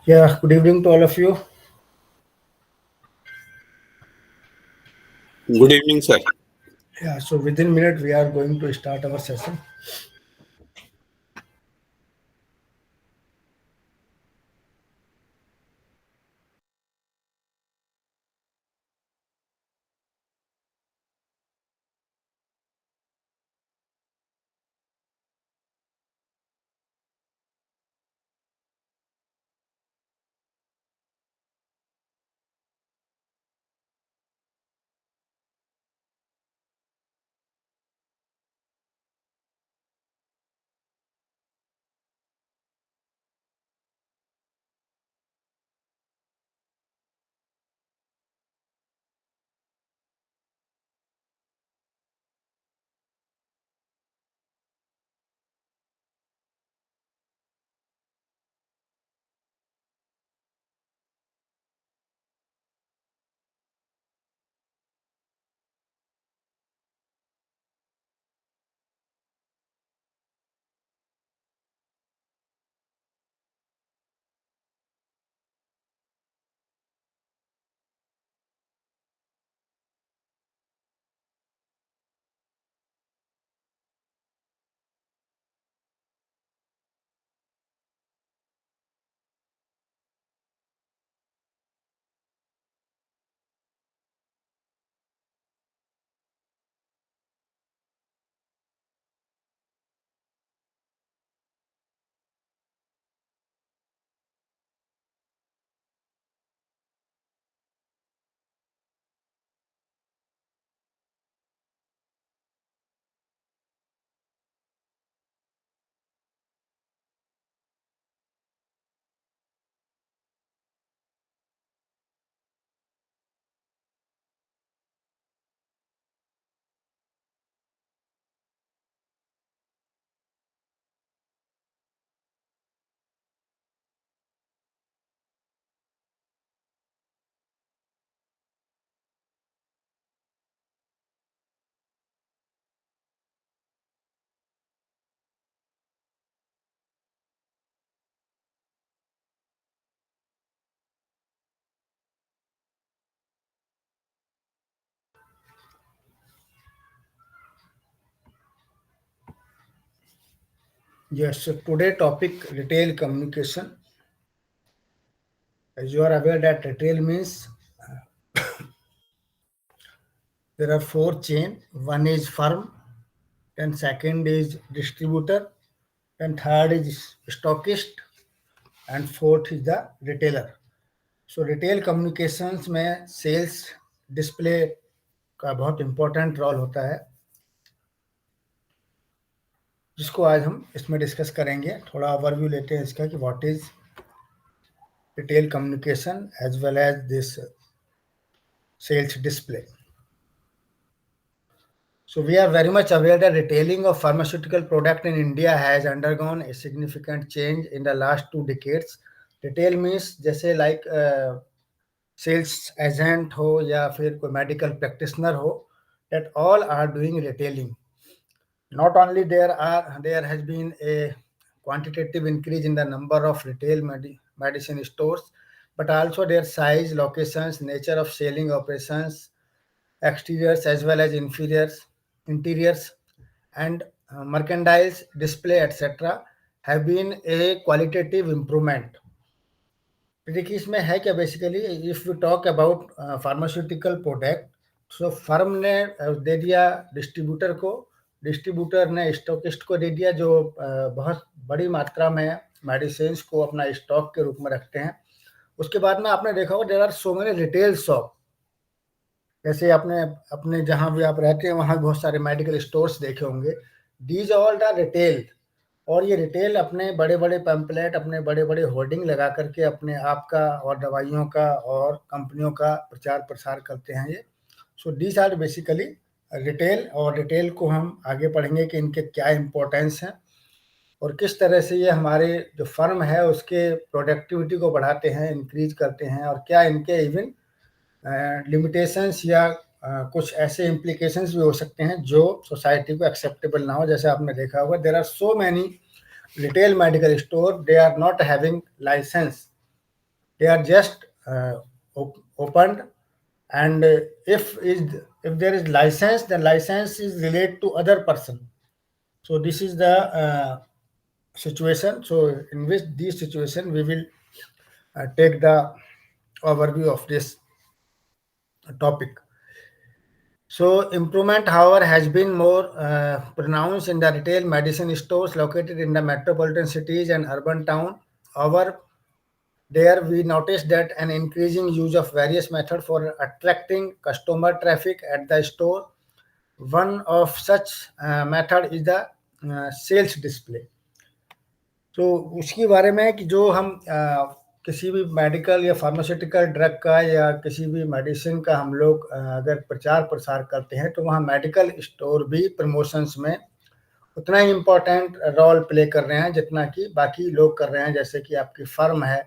Yeah, good evening to all of you. Good evening, sir. Yeah, so within minute we are going to start our session. Yes, so today topic retail communication. As you are aware that retail means there are four chain. One is firm, then second is distributor, then third is stockist, and fourth is the retailer. So retail communications में sales display का बहुत important role होता है जिसको आज हम इसमें discuss करेंगे थोड़ा ओवरव्यू लेते हैं इसका कि what is retail communication as well as this sales display. So we are very much aware that retailing of pharmaceutical product in India has undergone a significant change in the last 2 decades. Retail means जैसे like sales agent हो या फिर कोई medical practitioner हो that all are doing retailing. Not only there has been a quantitative increase in the number of retail medicine stores, but also their size, locations, nature of selling operations, exteriors as well as interiors, and merchandise display, etc., have been a qualitative improvement. देखिए इसमें है क्या basically if you talk about pharmaceutical product so firm ने दे दिया distributor को distributor ने stockist को दे दिया जो बहुत बड़ी मात्रा में मेडिसिन को अपना स्टॉक के रूप में रखते हैं उसके बाद में आपने देखा होगा there are so many retail shop जैसे आपने अपने जहां भी आप रहते हैं वहां बहुत सारे मेडिकल स्टोर्स देखे होंगे दीज ऑल द रिटेल और ये रिटेल अपने बड़े बड़े पैम्पलेट अपने बड़े बड़े होर्डिंग लगा करके अपने आप का और दवाइयों का और कंपनियों का प्रचार प्रसार करते हैं ये so these are basically retail और रिटेल को हम आगे पढ़ेंगे कि इनके क्या इम्पोर्टेंस हैं और किस तरह से ये हमारे जो फर्म है उसके प्रोडक्टिविटी को बढ़ाते हैं इंक्रीज करते हैं और क्या इनके इवन लिमिटेशंस या कुछ ऐसे इम्प्लीकेशंस भी हो सकते हैं जो सोसाइटी को एक्सेप्टेबल ना हो जैसे आपने देखा होगा there are so many retail medical store they are not having license they are just opened, and if there is license, then license is related to other person. So this is the situation. So in which this situation we will take the overview of this topic. So improvement, however, has been more pronounced in the retail medicine stores located in the metropolitan cities and urban town. However, there we noticed that an increasing use of various methods for attracting customer traffic at the store. One of such method is the sales display. तो उसके बारे में कि जो हम किसी भी medical या फार्मास्यूटिकल ड्रग का या किसी भी मेडिसिन का हम लोग अगर प्रचार प्रसार करते हैं, तो वहाँ मेडिकल स्टोर भी प्रमोशंस में उतना ही इम्पोर्टेंट रोल प्ले कर रहे हैं जितना कि बाकी लोग कर रहे हैं, जैसे कि आपकी फर्म है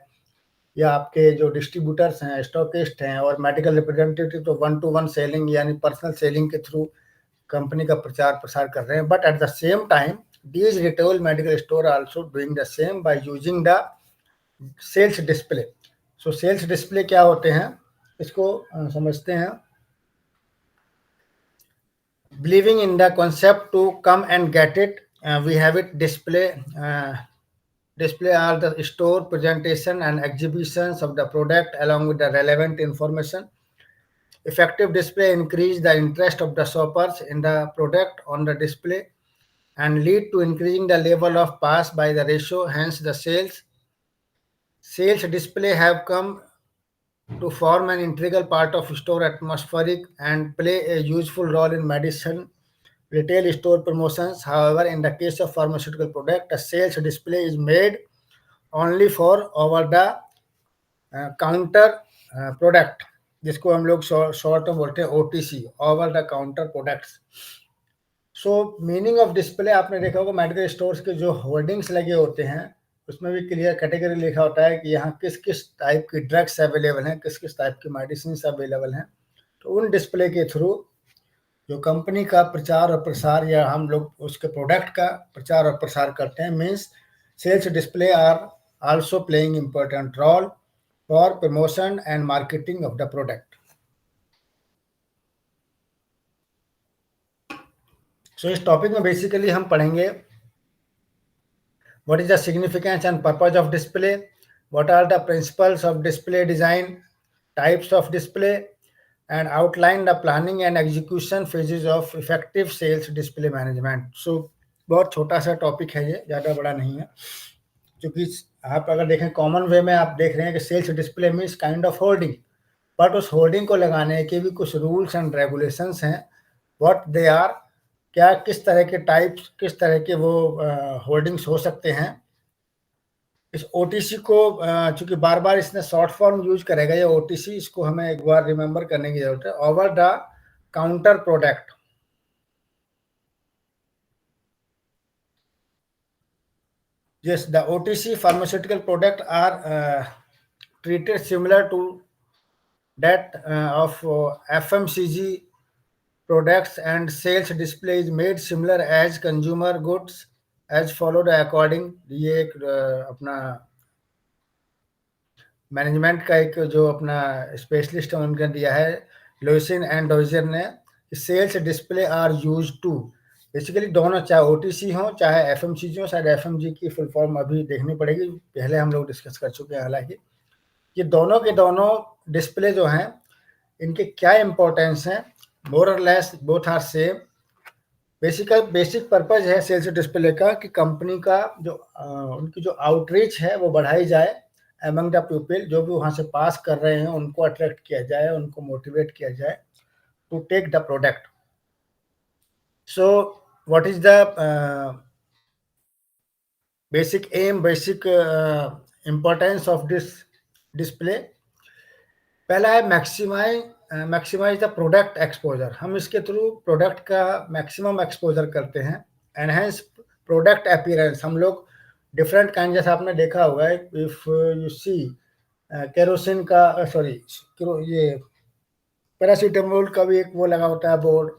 या आपके जो डिस्ट्रीब्यूटर्स हैं, स्टॉकिस्ट हैं, और मेडिकल रिप्रेजेंटेटिव तो 1-to-1 सेलिंग यानी पर्सनल सेलिंग के थ्रू कंपनी का प्रचार प्रसार कर रहे हैं. But at the same time these retail medical store are also doing the same by using the sales display. So sales display क्या होते हैं, इसको समझते हैं. Believing in the concept to come and get it, we have it display are the store presentation and exhibitions of the product along with the relevant information. Effective display increase the interest of the shoppers in the product on the display and lead to increasing the level of pass by the ratio. Hence the sales display have come to form an integral part of store atmospheric and play a useful role in medicine retail store promotions. However, in the case of pharmaceutical product, a sales display is made only for over the counter product, जिसको हम लोग short में बोलते हैं OTC, over the counter products. So meaning of display आपने देखा होगा, medical stores के जो होर्डिंग्स लगे होते हैं उसमें भी क्लियर कैटेगरी लिखा होता है कि यहाँ किस किस टाइप की ड्रग्स अवेलेबल हैं, किस किस टाइप की मेडिसिन अवेलेबल हैं. तो उन डिस्प्ले के थ्रू जो कंपनी का प्रचार और प्रसार या हम लोग उसके प्रोडक्ट का प्रचार और प्रसार करते हैं, means sales display are also playing important role for promotion and marketing of the product. So इस टॉपिक में बेसिकली हम पढ़ेंगे what is the significance and purpose of display, what are the principles of display design, types of display, and outline the planning and execution phases of effective sales display management. So बहुत छोटा सा topic है ये, ज़्यादा बड़ा नहीं है, क्योंकि आप अगर देखें कॉमन वे में आप देख रहे हैं कि sales display means kind of hoarding, but उस होर्डिंग को लगाने के भी कुछ रूल्स एंड रेगुलेशंस हैं. व्हाट दे आर, क्या किस तरह के टाइप्स, किस तरह के वो होर्डिंग्स हो सकते हैं. इस ओटीसी को चूंकि बार बार इसने शॉर्ट फॉर्म यूज करेगा ये ओटीसी, इसको हमें एक बार रिमेंबर करने की जरूरत है. Over the counter product, yes, the OTC pharmaceutical product are treated similar to that of FMCG products, and sales display is made similar as consumer goods as followed according. ये एक अपना मैनेजमेंट का एक जो अपना स्पेशलिस्ट है उनका दिया है, लोइसिन एंड डोजर ने. Sales display are use to, basically दोनों, चाहे ओटीसी हो चाहे एफएमसीजी हो. शायद एफएमजी की फुल फॉर्म अभी देखनी पड़ेगी, पहले हम लोग डिस्कस कर चुके हैं. हालांकि ये दोनों के दोनों डिस्प्ले जो हैं इनके क्या इंपॉर्टेंस हैं, मोर और less both are same. Basic purpose है सेल्स डिस्प्ले का कि कंपनी का जो उनकी जो आउटरीच है वो बढ़ाई जाए एमंग द पीपल, जो भी वहाँ से पास कर रहे हैं उनको अट्रैक्ट किया जाए, उनको मोटिवेट किया जाए to take the product. So what is the basic aim, basic importance of this display. पहला है मैक्सिमाइज द प्रोडक्ट एक्सपोजर. हम इसके थ्रू प्रोडक्ट का मैक्सिमम एक्सपोजर करते हैं. एनहेंस प्रोडक्ट अपीयरेंस, हम लोग डिफरेंट काइंड, जैसा आपने देखा होगा, इफ यू सी केरोसिन का ये पैरासीटामोल का भी एक वो लगा होता है बोर्ड,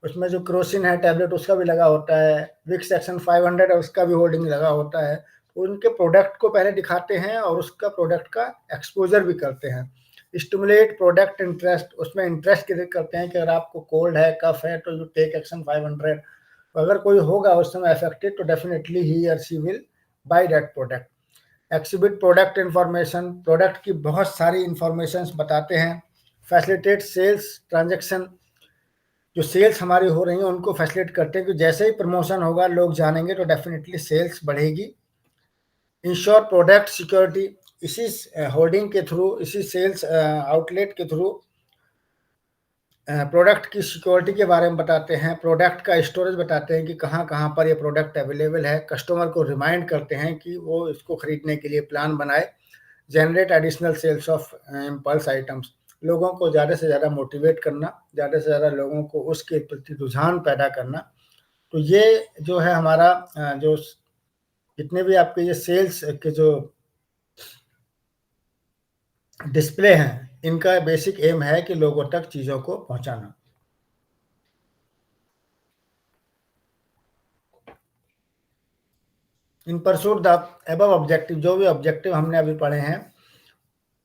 उसमें जो क्रोसिन है टैबलेट उसका भी लगा होता है, विक्स एक्शन 500 है उसका भी होर्डिंग लगा होता है. उनके प्रोडक्ट को पहले दिखाते हैं और उसका प्रोडक्ट का एक्सपोजर भी करते हैं। स्टिमुलेट प्रोडक्ट इंटरेस्ट, उसमें इंटरेस्ट क्रिएट करते हैं कि अगर आपको कोल्ड है, कफ है, तो यू टेक एक्शन 500। अगर कोई होगा उस समय अफेक्टेड तो डेफिनेटली ही और she will by that product. Exhibit product information, product की बहुत सारी इंफॉर्मेशन बताते हैं। फैसिलिटेट सेल्स ट्रांजेक्शन, जो सेल्स हमारी हो रही हैं उनको फैसिलिटेट करते हैं कि जैसे ही प्रमोशन होगा लोग जानेंगे तो डेफिनेटली सेल्स बढ़ेगी। इंश्योर प्रोडक्ट सिक्योरिटी, इसी होर्डिंग के थ्रू, इसी सेल्स आउटलेट के थ्रू प्रोडक्ट की सिक्योरिटी के बारे में बताते हैं। प्रोडक्ट का स्टोरेज बताते हैं कि कहाँ कहाँ पर ये प्रोडक्ट अवेलेबल है। कस्टमर को रिमाइंड करते हैं कि वो इसको खरीदने के लिए प्लान बनाए। Generate additional sales of impulse items, लोगों को ज़्यादा से ज़्यादा मोटिवेट करना, ज़्यादा से ज़्यादा लोगों को उसके प्रति रुझान पैदा करना। तो ये जो है हमारा जो जितने भी आपके ये सेल्स के जो डिस्प्ले हैं, इनका बेसिक एम है कि लोगों तक चीज़ों को पहुंचाना। इन परसूट द एबव ऑब्जेक्टिव, जो भी ऑब्जेक्टिव हमने अभी पढ़े हैं,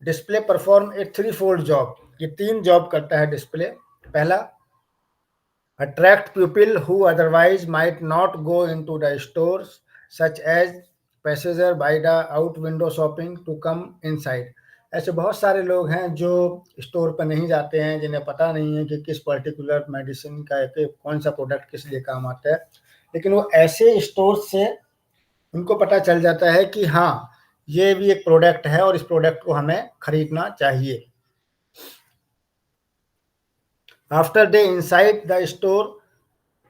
display perform a 3-fold job, ये 3 जॉब करता है डिस्प्ले। पहला, attract people who otherwise might not go into the stores, such as passenger by the out window shopping to come inside। ऐसे बहुत सारे लोग हैं जो स्टोर पर नहीं जाते हैं, जिन्हें पता नहीं है कि किस पर्टिकुलर मेडिसिन का कौन सा प्रोडक्ट किस लिए काम आता है, लेकिन वो ऐसे स्टोर से उनको पता चल जाता है कि हाँ ये भी एक प्रोडक्ट है और इस प्रोडक्ट को हमें खरीदना चाहिए। After they inside the store,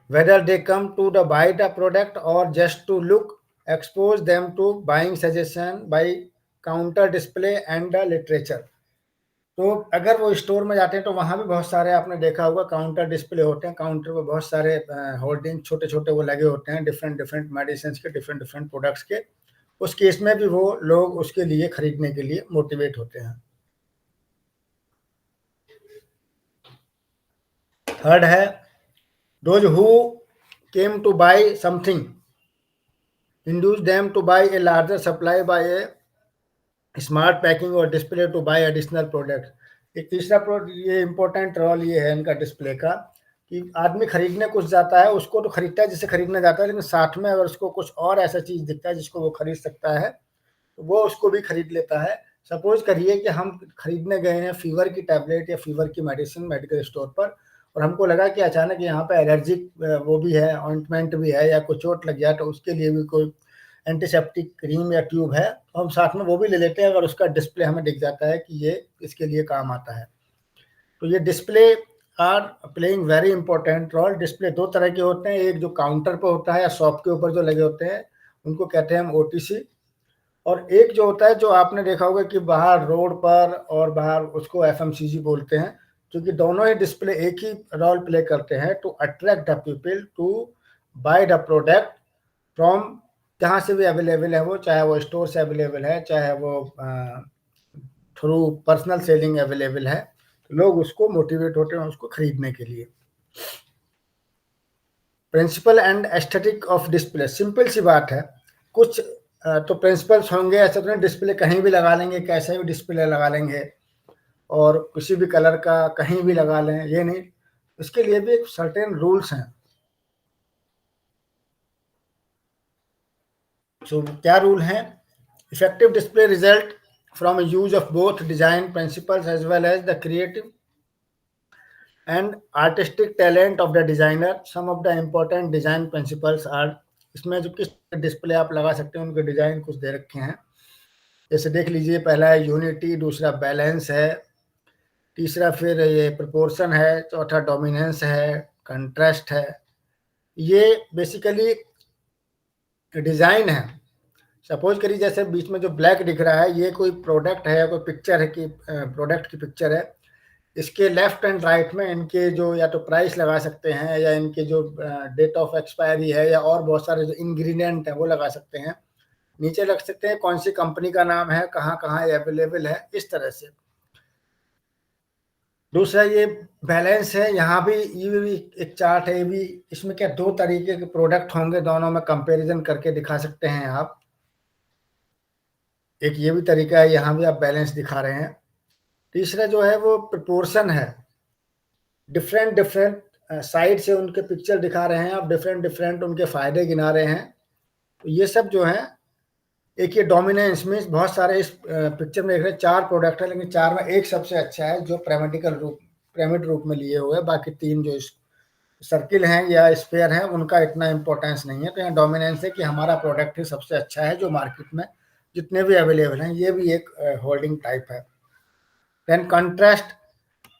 whether they come to the buy the product or just to look, expose them to buying suggestion by counter display and the literature। तो अगर वो स्टोर में जाते हैं तो वहाँ भी बहुत सारे आपने देखा होगा काउंटर डिस्प्ले होते हैं। काउंटर पे बहुत सारे होर्डिंग छोटे छोटे वो लगे होते हैं डिफरेंट डिफरेंट मेडिसिन के, डिफरेंट डिफरेंट प्रोडक्ट्स के। उस केस में भी वो लोग उसके लिए खरीदने के लिए मोटिवेट होते हैं। थर्ड है, those who came to buy something induce them to buy a larger supply by a smart packing or display to buy additional product। एक तीसरा ये इंपॉर्टेंट रोल ये है इनका डिस्प्ले का कि आदमी खरीदने कुछ जाता है, उसको तो खरीदता है जिसे खरीदना जाता है, लेकिन साथ में अगर उसको कुछ और ऐसा चीज दिखता है जिसको वो खरीद सकता है तो वो उसको भी खरीद लेता है। सपोज करिए कि हम खरीदने गए हैं फीवर की टैबलेट या फीवर की मेडिसिन मेडिकल स्टोर पर, और हमको लगा कि अचानक यहाँ पे एलर्जिक वो भी है, ऑइंटमेंट भी है, या कोई चोट लग गया तो उसके लिए भी कोई एंटीसेप्टिक क्रीम या ट्यूब है, तो हम साथ में वो भी ले लेते हैं अगर उसका डिस्प्ले हमें दिख जाता है कि ये इसके लिए काम आता है। तो ये display are playing very important role. Display दो तरह के होते हैं, एक जो काउंटर पर होता है या शॉप के ऊपर जो लगे होते हैं उनको कहते हैं हम OTC, और एक जो होता है जो आपने देखा होगा कि बाहर रोड पर और बाहर उसको FMCG बोलते हैं, क्योंकि दोनों ही डिस्प्ले एक ही रोल प्ले करते हैं to attract the people to buy the product from, जहाँ से भी अवेलेबल है वो, चाहे वो स्टोर से अवेलेबल है, चाहे वो थ्रू पर्सनल सेलिंग अवेलेबल है, तो लोग उसको मोटिवेट होते हैं उसको खरीदने के लिए। Principle and aesthetic of display, simple सी बात है, कुछ तो प्रिंसिपल्स होंगे, ऐसे तो नहीं डिस्प्ले कहीं भी लगा लेंगे, कैसे भी डिस्प्ले लगा लेंगे और किसी भी कलर का कहीं भी लगा लें, ये नहीं, इसके लिए भी एक सर्टेन रूल्स हैं। सो क्या रूल हैं? Effective display result from use of both design principles as well as the creative and artistic talent of the designer। some of the important design principles are, इसमें जो किस डिस्प्ले आप लगा सकते हैं उनके डिजाइन कुछ दे रखे हैं, जैसे देख लीजिए, पहला है यूनिटी, दूसरा बैलेंस है, तीसरा फिर ये प्रोपोर्शन है, चौथा डोमिनेंस है, कंट्रास्ट है। ये बेसिकली डिजाइन है। सपोज करिए जैसे बीच में जो ब्लैक दिख रहा है ये कोई प्रोडक्ट है या कोई पिक्चर है कि प्रोडक्ट की पिक्चर है, इसके लेफ्ट एंड राइट में इनके जो या तो प्राइस लगा सकते हैं या इनके जो डेट ऑफ एक्सपायरी है या और बहुत सारे जो इंग्रेडिएंट है वो लगा सकते हैं, नीचे रख सकते हैं कौन सी कंपनी का नाम है, कहाँ कहाँ ये अवेलेबल है, इस तरह से। दूसरा ये बैलेंस है, यहाँ भी ये भी एक चार्ट है, ये भी इसमें क्या दो तरीके के प्रोडक्ट होंगे, दोनों में कंपैरिजन करके दिखा सकते हैं आप। एक ये भी तरीका है, यहाँ भी आप बैलेंस दिखा रहे हैं। तीसरा जो है वो प्रोपोर्शन है, डिफरेंट डिफरेंट साइड से उनके पिक्चर दिखा रहे हैं, आप डिफरेंट डिफरेंट उनके फायदे गिना रहे हैं। तो ये सब जो है, एक ये डोमिनेंस में बहुत सारे इस पिक्चर में देख रहे हैं 4 प्रोडक्ट है, लेकिन 4 में एक सबसे अच्छा है जो पिरामिड रूप में लिए हुए है। बाकी 3 जो सर्किल हैं या स्फेयर हैं उनका इतना इंपॉर्टेंस नहीं है। तो यहाँ डोमिनेंस है कि हमारा प्रोडक्ट ही सबसे अच्छा है जो मार्केट में जितने भी अवेलेबल हैं। ये भी एक होल्डिंग टाइप है। देन कंट्रास्ट,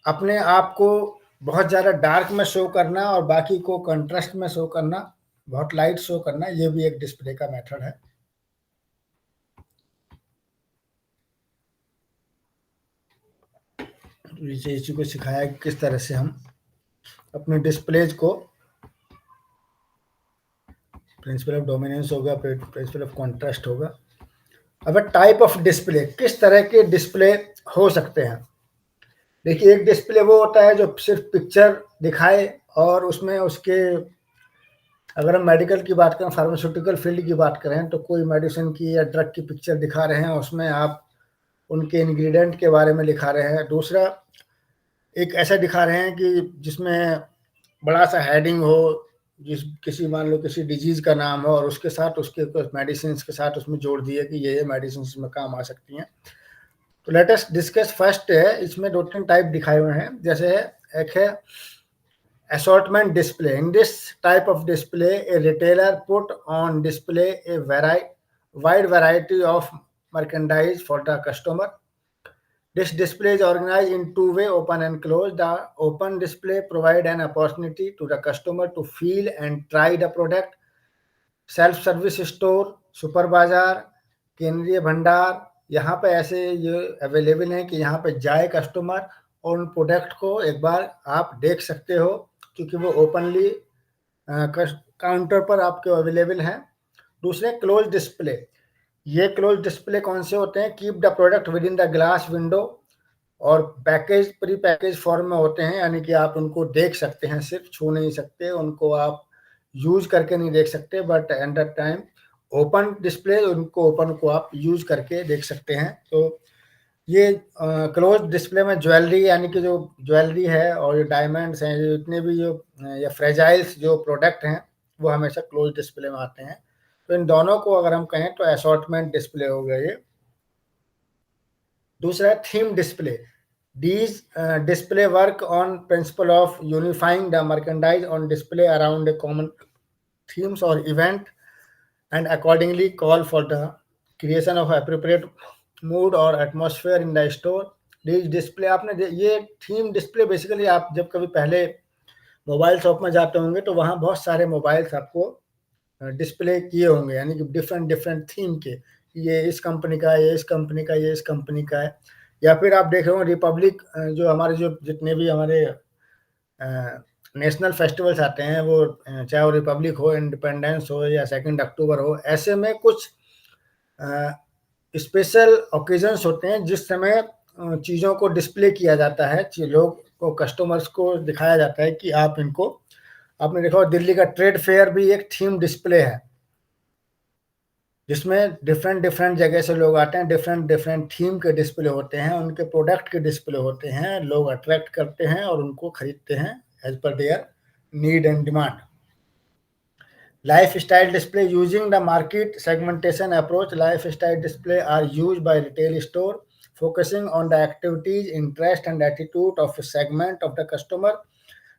अपने आप को बहुत ज़्यादा डार्क में शो करना और बाकी को कंट्रास्ट में शो करना, बहुत लाइट शो करना, ये भी एक डिस्प्ले का मेथड है। इसी को सिखाया कि किस तरह से हम अपने डिस्प्लेज को, प्रिंसिपल ऑफ डोमिनेंस होगा, प्रिंसिपल ऑफ कॉन्ट्रास्ट होगा। अब टाइप ऑफ डिस्प्ले, किस तरह के डिस्प्ले हो सकते हैं। देखिए, एक डिस्प्ले वो होता है जो सिर्फ पिक्चर दिखाए और उसमें उसके, अगर हम मेडिकल की बात करें, फार्मास्यूटिकल फील्ड की बात करें, तो कोई मेडिसिन की या ड्रग की पिक्चर दिखा रहे हैं, उसमें आप उनके इंग्रेडिएंट के बारे में दिखा रहे हैं। दूसरा, एक ऐसा दिखा रहे हैं कि जिसमें बड़ा सा हेडिंग हो, किसी मान लो किसी डिजीज का नाम हो और उसके साथ उसके कुछ मेडिसिन के साथ उसमें जोड़ दिए कि ये मेडिसिन में काम आ सकती हैं। तो लेट अस डिस्कस। फर्स्ट है, इसमें 2-3 टाइप दिखाए हुए हैं। जैसे एक है assortment display. In this type of display, a retailer put on display a wide variety of merchandise for the customer. This display is organized in two-way, open and closed. The open display provides an opportunity to the customer to feel and try the product. Self service store, super बाजार, केंद्रीय भंडार, यहाँ पे ऐसे ये available हैं कि यहाँ पे जाए कस्टमर और उन प्रोडक्ट को एक बार आप देख सकते हो, क्योंकि वो ओपनली काउंटर पर आपके अवेलेबल हैं। दूसरे, क्लोज डिस्प्ले। ये क्लोज डिस्प्ले कौन से होते हैं? Keep the product with in the glass window, और पैकेज प्री पैकेज फॉर्म में होते हैं, यानी कि आप उनको देख सकते हैं, सिर्फ छू नहीं सकते उनको, आप यूज करके नहीं देख सकते, but at the time open display, उनको ओपन को आप यूज करके देख सकते हैं। तो ये क्लोज डिस्प्ले में ज्वेलरी, यानी कि जो ज्वेलरी है और जो डायमंड्स हैं, जो इतने भी जो या फ्रेजाइल्स जो प्रोडक्ट हैं, वो हमेशा क्लोज डिस्प्ले में आते हैं। तो इन दोनों को अगर हम कहें तो असॉर्टमेंट डिस्प्ले हो गया ये। दूसरा है theme display. These display work on principle of unifying the merchandise on display around a common themes or event, and accordingly call for the creation of appropriate mood or atmosphere in the store. These display, आपने ये theme display basically, आप जब कभी पहले mobile shop में जाते होंगे तो वहाँ बहुत सारे मोबाइल्स आपको डिस्प्ले किए होंगे, यानी कि डिफरेंट डिफरेंट थीम के, ये इस कंपनी का है, ये इस कंपनी का, ये इस कंपनी का है। या फिर आप देख रहे हो रिपब्लिक, जो हमारे जो जितने भी हमारे नेशनल फेस्टिवल्स आते हैं, वो चाहे वो रिपब्लिक हो, इंडिपेंडेंस हो या 2 अक्टूबर हो, ऐसे में कुछ स्पेशल ओकेजन्स होते हैं जिस समय चीज़ों को डिस्प्ले किया जाता है, लोग को, कस्टमर्स को दिखाया जाता है कि आप इनको, आपने देखा हो दिल्ली का ट्रेड फेयर भी एक थीम डिस्प्ले है, जिसमें डिफरेंट डिफरेंट जगह से लोग आते हैं, डिफरेंट डिफरेंट थीम के डिस्प्ले होते हैं, उनके प्रोडक्ट के डिस्प्ले होते हैं, लोग अट्रैक्ट करते हैं और उनको खरीदते हैं एज पर their need and demand. Lifestyle display, using the market segmentation approach, lifestyle display are used by retail store, focusing on the activities, interest and attitude of a segment of the customer.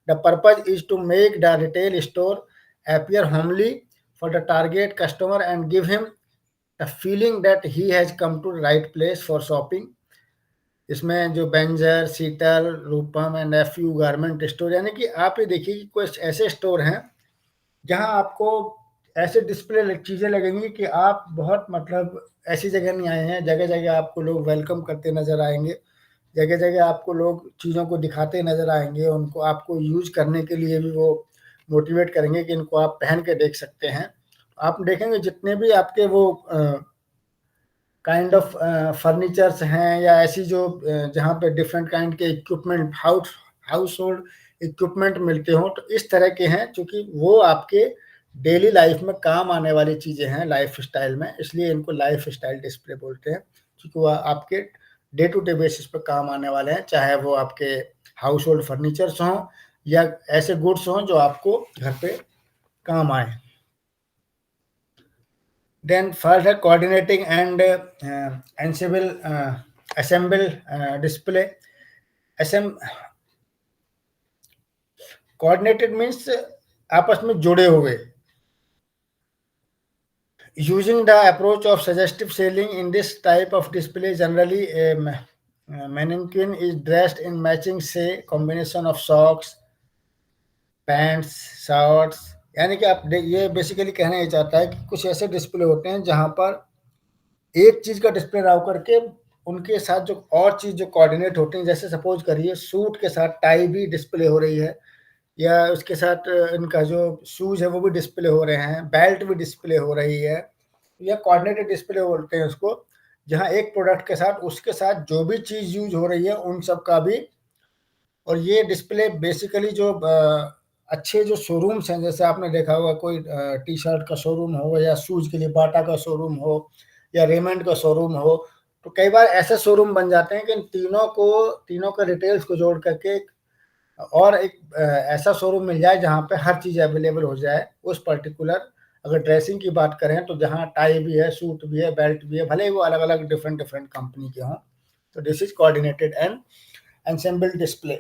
The purpose is to make the retail store appear homely for the target customer and give him the feeling that he has come to the right place for shopping. इसमें जो Berger, Sheetal, Rupam and FU garment store, यानी कि आप ये देखिए कि कुछ ऐसे स्टोर हैं जहां आपको ऐसे डिस्प्ले चीज़ें लगेंगी कि आप बहुत, मतलब ऐसी जगह नहीं आए हैं, जगह जगह आपको लोग वेलकम करते नज़र आएंगे, जगह जगह आपको लोग चीज़ों को दिखाते नज़र आएंगे, उनको आपको यूज करने के लिए भी वो मोटिवेट करेंगे कि इनको आप पहन के देख सकते हैं। आप देखेंगे जितने भी आपके वो काइंड ऑफ फर्नीचर्स हैं या ऐसी जो जहाँ पे डिफरेंट काइंड के इक्विपमेंट, हाउस होल्ड इक्विपमेंट मिलते हो, तो इस तरह के हैं, क्योंकि वो आपके डेली लाइफ में काम आने वाली चीज़ें हैं लाइफ स्टाइल में, इसलिए इनको लाइफ स्टाइल डिस्प्ले बोलते हैं, क्योंकि वह आपके डे टू डे बेसिस पे काम आने वाले हैं, चाहे वो आपके हाउस होल्ड फर्नीचर्स हों या ऐसे गुड्स हों जो आपको घर पे काम आए। देन फर्स्ट है coordinating and ensemble assemble display. असेम कोऑर्डिनेटेड मीन्स आपस में जुड़े हुए। Using the approach of suggestive selling in this type of display, generally a mannequin is dressed in matching, say, combination of socks, pants, shorts, यानी कि ये basically कहना ये चाहता है कि कुछ ऐसे डिस्प्ले होते हैं जहाँ पर एक चीज़ का डिस्प्ले ना होकर के उनके साथ जो और चीज़ जो कोऑर्डिनेट होती हैं, जैसे सपोज करिए सूट के साथ टाई भी डिस्प्ले हो रही है, या उसके साथ इनका जो शूज़ है वो भी डिस्प्ले हो रहे हैं, बेल्ट भी डिस्प्ले हो रही है, या कोऑर्डिनेटेड डिस्प्ले बोलते हैं उसको, जहाँ एक प्रोडक्ट के साथ उसके साथ जो भी चीज़ यूज़ हो रही है उन सब का भी। और ये डिस्प्ले बेसिकली जो अच्छे जो शोरूम्स हैं, जैसे आपने देखा होगा कोई टी-शर्ट का शोरूम हो या शूज़ के लिए बाटा का शोरूम हो या रेमंड का शोरूम हो, तो कई बार ऐसे शोरूम बन जाते हैं कि इन तीनों का डिटेल्स को जोड़ करके और एक ऐसा शोरूम मिल जाए जहाँ पे हर चीज़ अवेलेबल हो जाए उस पर्टिकुलर। अगर ड्रेसिंग की बात करें तो जहाँ टाई भी है, सूट भी है, बेल्ट भी है, भले ही वो अलग-अलग डिफरेंट कंपनी के हों। तो this is coordinated and ensemble display.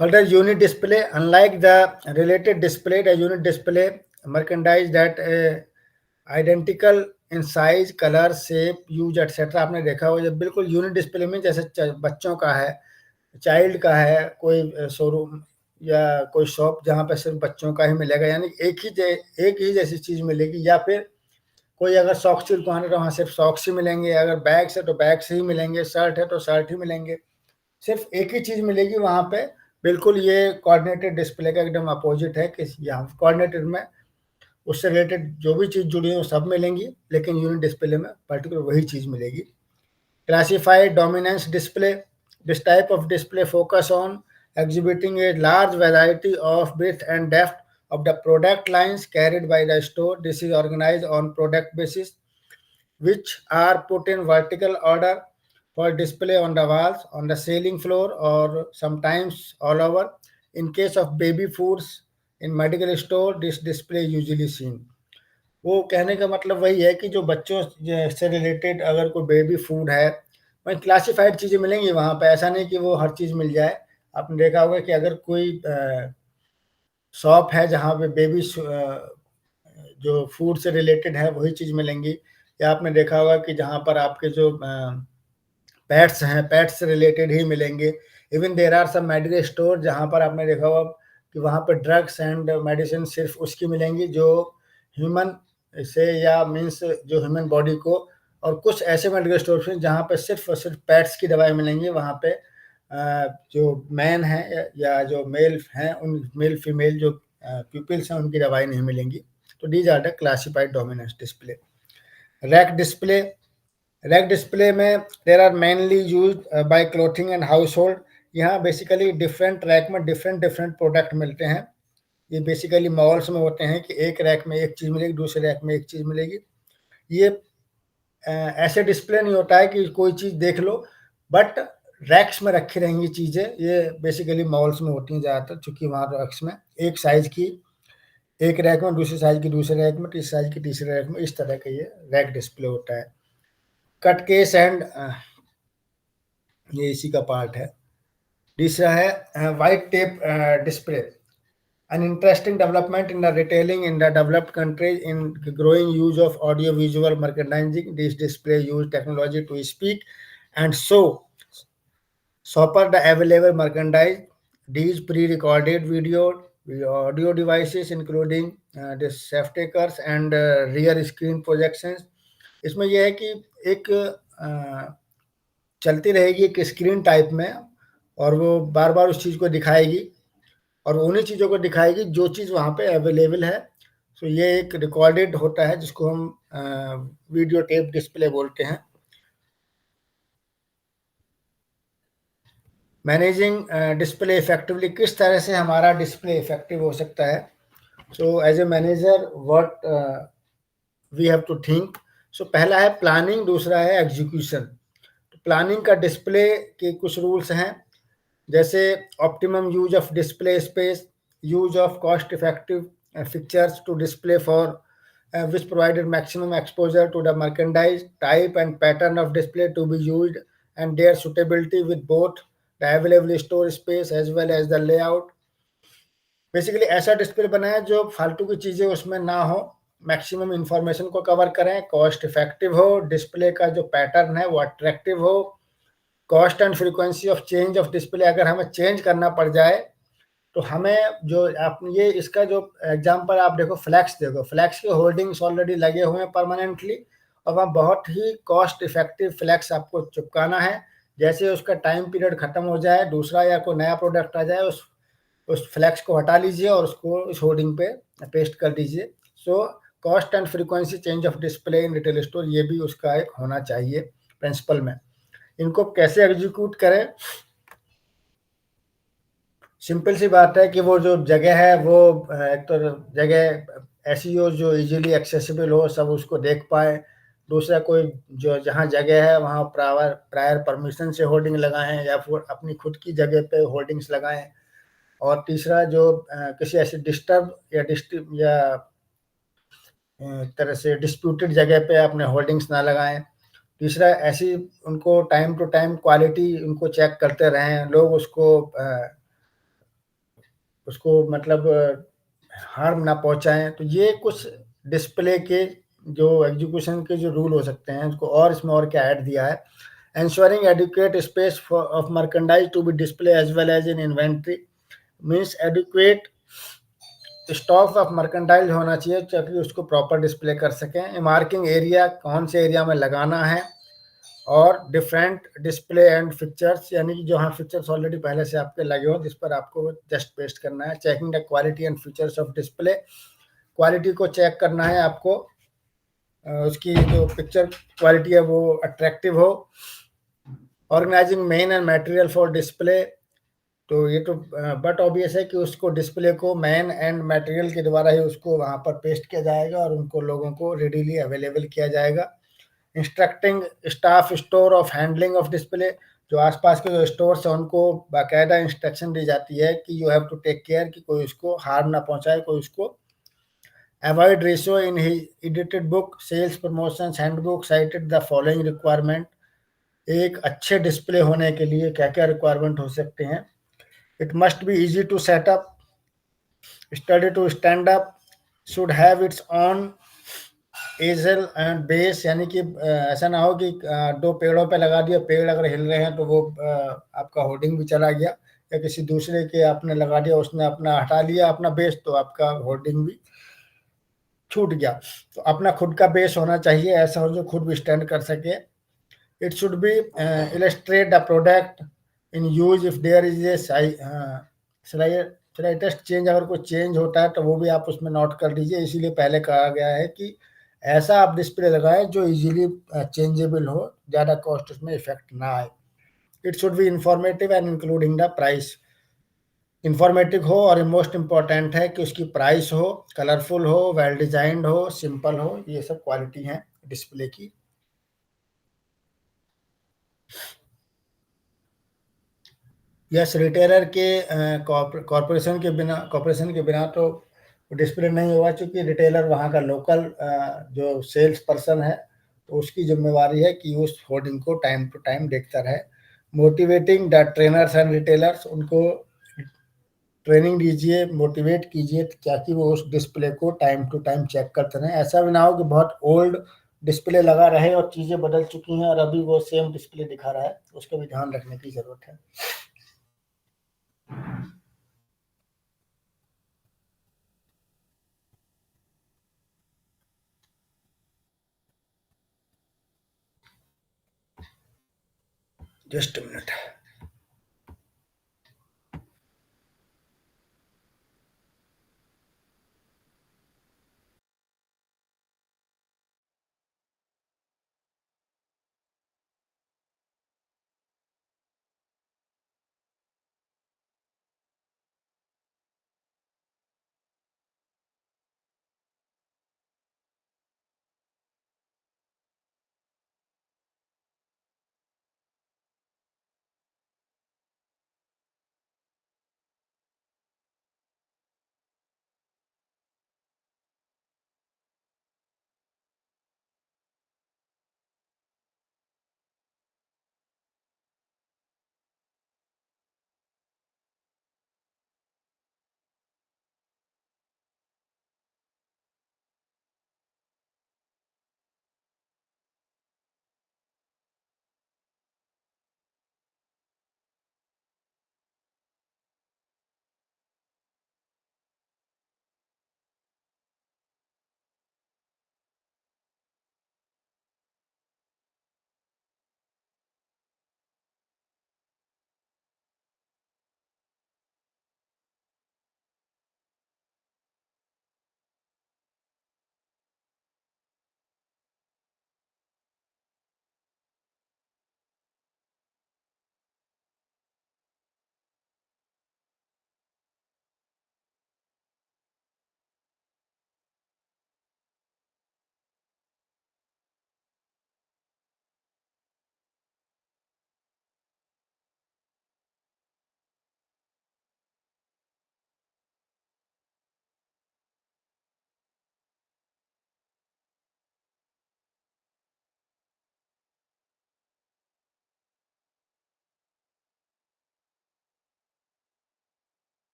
Further, unit display, unlike the related display, the unit display merchandise that identical in size, color, shape, use, etc. आपने देखा हो जब बिल्कुल यूनिट डिस्प्ले में, जैसे बच्चों का है, चाइल्ड का है, कोई शोरूम या कोई शॉप जहाँ पे सिर्फ बच्चों का ही मिलेगा, यानी एक ही जैसी चीज़ मिलेगी, या फिर कोई अगर सॉक्स की दुकान है तो वहाँ सिर्फ सॉक्स ही मिलेंगे, अगर बैग्स है तो बैग्स ही मिलेंगे, शर्ट है तो शर्ट ही मिलेंगे, सिर्फ एक ही चीज़ मिलेगी वहाँ पे। बिल्कुल ये कोऑर्डिनेटेड डिस्प्ले का एकदम अपोजिट है कि यहाँ कोऑर्डिनेटेड में उससे रिलेटेड जो भी चीज़ जुड़ी है वो सब मिलेंगी, लेकिन यूनिट डिस्प्ले में पर्टिकुलर वही चीज़ मिलेगी। Classified dominance display. This type of display focus on exhibiting a large variety of breadth and depth of the product lines carried by the store. This is organized on product basis, which are put in vertical order for display on the walls, on the selling floor, or sometimes all over. In case of baby foods in medical store, this display usually seen. वो कहने का मतलब वही है कि जो बच्चों से रिलेटेड अगर कोई बेबी फूड है, वहीं क्लासिफाइड चीज़ें मिलेंगी वहाँ पे, ऐसा नहीं कि वो हर चीज़ मिल जाए। आपने देखा होगा कि अगर कोई शॉप है जहाँ पे जो फूड से रिलेटेड है वही चीज़ मिलेंगी, या आपने देखा होगा कि जहाँ पर आपके जो पेट्स हैं, पेट्स से रिलेटेड ही मिलेंगे। Even there are some medical store जहाँ पर आपने देखा होगा कि वहाँ पे ड्रग्स एंड मेडिसिन सिर्फ उसकी मिलेंगी जो ह्यूमन से या मीन्स जो ह्यूमन बॉडी को, और कुछ ऐसे मेडिकल स्टोर्स हैं जहाँ पे सिर्फ और सिर्फ पेट्स की दवाई मिलेंगी। वहाँ पे जो मैन हैं या जो मेल हैं, उन मेल फीमेल जो पीपल्स हैं उनकी दवाई नहीं मिलेंगी। तो these are the classified dominance display. Rack display. Rack display में there are mainly use by clothing and household. यहाँ बेसिकली डिफरेंट रैक में डिफरेंट प्रोडक्ट मिलते हैं। ये बेसिकली मॉल्स में होते हैं कि एक रैक में एक चीज़ मिलेगी, दूसरे रैक में एक चीज़ मिलेगी। ये ऐसे डिस्प्ले नहीं होता है कि कोई चीज़ देख लो, बट रैक्स में रखी रहेंगी चीज़ें। ये बेसिकली मॉल्स में होती हैं ज़्यादातर, चूँकि वहाँ रैक्स में एक साइज़ की एक रैक में, दूसरे साइज़ की दूसरे रैक में, तीसरे साइज़ की तीसरे रैक में, इस तरह का ये रैक डिस्प्ले होता है। कट केस एंड ये इसी का पार्ट है। तीसरा है white tape display. An interesting development in the retailing in the developed countries in growing use of audio-visual merchandising. These display use technology to speak and show shopper the available merchandise. These pre-recorded audio devices, including the safe takers and rear screen projections. इसमें यह है कि एक चलती रहेगी एक screen type में, और वो बार-बार उस चीज़ को दिखाएगी, और उन्हीं चीज़ों को दिखाएगी जो चीज़ वहाँ पे अवेलेबल है। सो ये एक रिकॉर्डेड होता है जिसको हम वीडियो टेप डिस्प्ले बोलते हैं। मैनेजिंग डिस्प्ले इफेक्टिवली, किस तरह से हमारा डिस्प्ले इफेक्टिव हो सकता है। So as a manager what we have to think. So पहला है प्लानिंग, दूसरा है एग्जीक्यूशन। प्लानिंग का डिस्प्ले के कुछ रूल्स हैं, जैसे optimum use of display space, use of cost effective fixtures to display for which provided maximum exposure to the merchandise, type and pattern of display to be used, and their suitability with both the available store space as well as the layout। Basically ऐसा display बनाए जो फालतू की चीज़ें उसमें ना हो, maximum information को कवर करें, कॉस्ट इफेक्टिव हो, डिस्प्ले का जो पैटर्न है वो अट्रैक्टिव हो, cost and frequency of change of display, अगर हमें चेंज करना पड़ जाए तो हमें जो आप ये इसका जो एग्जांपल आप देखो, फ्लैक्स देखो, फ्लैक्स के होर्डिंग्स ऑलरेडी लगे हुए हैं परमानेंटली, और वहाँ बहुत ही कॉस्ट इफेक्टिव फ्लैक्स आपको चिपकाना है। जैसे उसका टाइम पीरियड खत्म हो जाए, दूसरा या कोई नया प्रोडक्ट आ जाए, उस फ्लैक्स को हटा लीजिए और उसको इस होर्डिंग पे पेस्ट कर दीजिए। So cost and frequency change of display in retail store, ये भी उसका एक होना चाहिए प्रिंसिपल में। इनको कैसे एग्जीक्यूट करें, सिंपल सी बात है कि वो जो जगह है वो एक तो जगह ऐसी हो जो इजीली एक्सेसिबल हो, सब उसको देख पाए। दूसरा, कोई जो जहाँ जगह है वहाँ प्रायर प्रायर परमिशन से होर्डिंग लगाएं या फिर अपनी खुद की जगह पे होर्डिंग्स लगाएं। और तीसरा, जो किसी ऐसी डिस्टर्ब या एक तरह से डिस्प्यूटेड जगह पे अपने होर्डिंग्स ना लगाएं। तीसरा, ऐसी उनको टाइम टू टाइम क्वालिटी उनको चेक करते रहें, लोग उसको मतलब हार्म ना पहुंचाएं। तो ये कुछ डिस्प्ले के जो एग्जीक्यूशन के जो रूल हो सकते हैं, उसको और इसमें और क्या ऐड दिया है। ensuring adequate space of merchandise to be displayed as well as in inventory, means adequate stock of mercantile होना चाहिए ताकि उसको प्रॉपर डिस्प्ले कर सकें। मार्किंग एरिया, कौन से एरिया में लगाना है, और डिफरेंट डिस्प्ले एंड फिक्चर्स, यानी कि जो हाँ फिक्चर्स ऑलरेडी पहले से आपके लगे हो जिस पर आपको जस्ट पेस्ट करना है। Checking the quality and features of display, quality को चेक करना है आपको, उसकी जो पिक्चर क्वालिटी है वो अट्रैक्टिव हो। Organizing men and material for display, तो ये तो बट ऑब्वियस है कि उसको डिस्प्ले को मैन एंड मटेरियल के द्वारा ही उसको वहाँ पर पेस्ट किया जाएगा और उनको लोगों को रेडीली अवेलेबल किया जाएगा। Instructing staff store of handling of display, जो आसपास के जो स्टोर्स हैं उनको बाकायदा इंस्ट्रक्शन दी जाती है कि you have to take care कि कोई उसको हार्म ना पहुंचाए, कोई उसको। Avoid ratio in edited book sales promotions handbook cited the following requirement. एक अच्छे डिस्प्ले होने के लिए क्या क्या रिक्वायरमेंट हो सकते हैं। It must be easy to set up, sturdy to stand up, should have its own easel and base, यानी कि ऐसा ना हो कि दो पेड़ों पे लगा दिया, पेड़ अगर हिल रहे हैं तो वो आपका होर्डिंग भी चला गया, या किसी दूसरे के आपने लगा दिया, उसने अपना हटा लिया अपना बेस, तो आपका होर्डिंग भी छूट गया। तो अपना खुद का बेस होना चाहिए, ऐसा हो जो खुद भी स्टैंड कर सके। It should be illustrate the product in use if there is a slightest change, अगर कोई चेंज होता है तो वो भी आप उसमें नोट कर लीजिए। इसीलिए पहले कहा गया है कि ऐसा आप डिस्प्ले लगाएं जो इजीली चेंजेबल हो, ज़्यादा कॉस्ट उसमें इफेक्ट ना आए। It should be informative and including the price, informative हो, और मोस्ट इम्पॉर्टेंट है कि उसकी प्राइस हो, कलरफुल हो, वेल डिजाइंड हो, सिंपल हो। ये सब क्वालिटी हैं डिस्प्ले की। यस, रिटेलर के कॉरपोरेशन के बिना तो डिस्प्ले नहीं होगा, क्योंकि रिटेलर वहाँ का लोकल जो सेल्स पर्सन है, तो उसकी जिम्मेवारी है कि उस होर्डिंग को टाइम टू टाइम देखता रहे। Motivating the trainers and retailers, उनको ट्रेनिंग दीजिए, मोटिवेट कीजिए ताकि वो उस डिस्प्ले को टाइम टू टाइम चेक करते रहें। ऐसा भी ना हो कि बहुत ओल्ड डिस्प्ले लगा रहे और चीज़ें बदल चुकी हैं और अभी वो सेम डिस्प्ले दिखा रहा है, उसका भी ध्यान रखने की ज़रूरत है। Just a minute.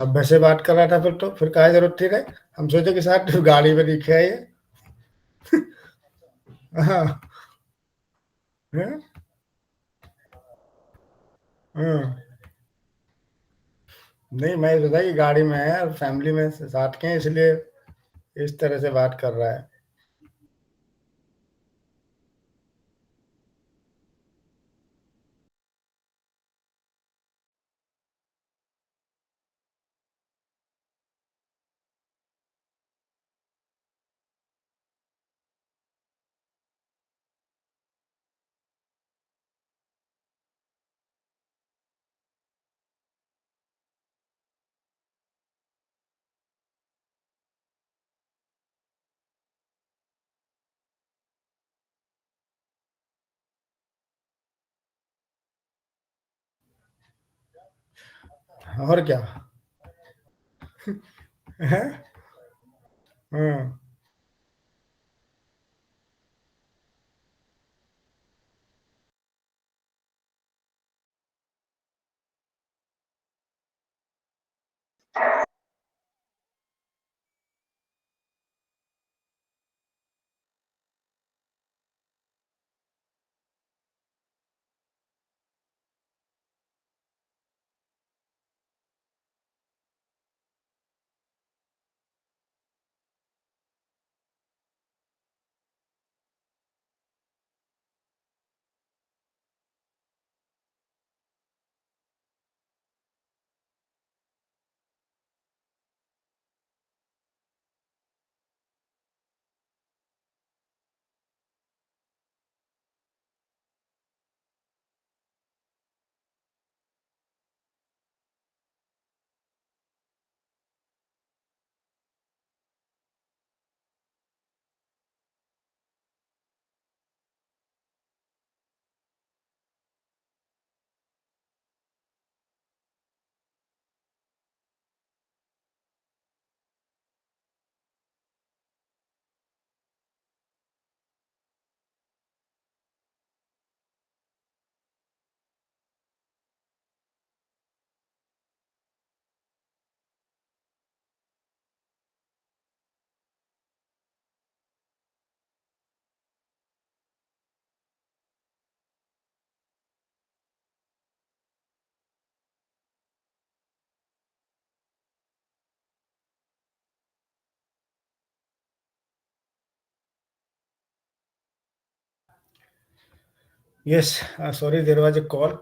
अब वैसे बात कर रहा था, फिर तो फिर काहे जरूरत थी रे? हम सोचे कि शायद तू गाड़ी में दिखे है ये। हाँ। हैं? हाँ। नहीं, मैं सोचा कि गाड़ी में है और फैमिली में साथ के हैं, इसलिए इस तरह से बात कर रहा है। और क्या? हैं? हाँ। Yes, sorry, there was a call.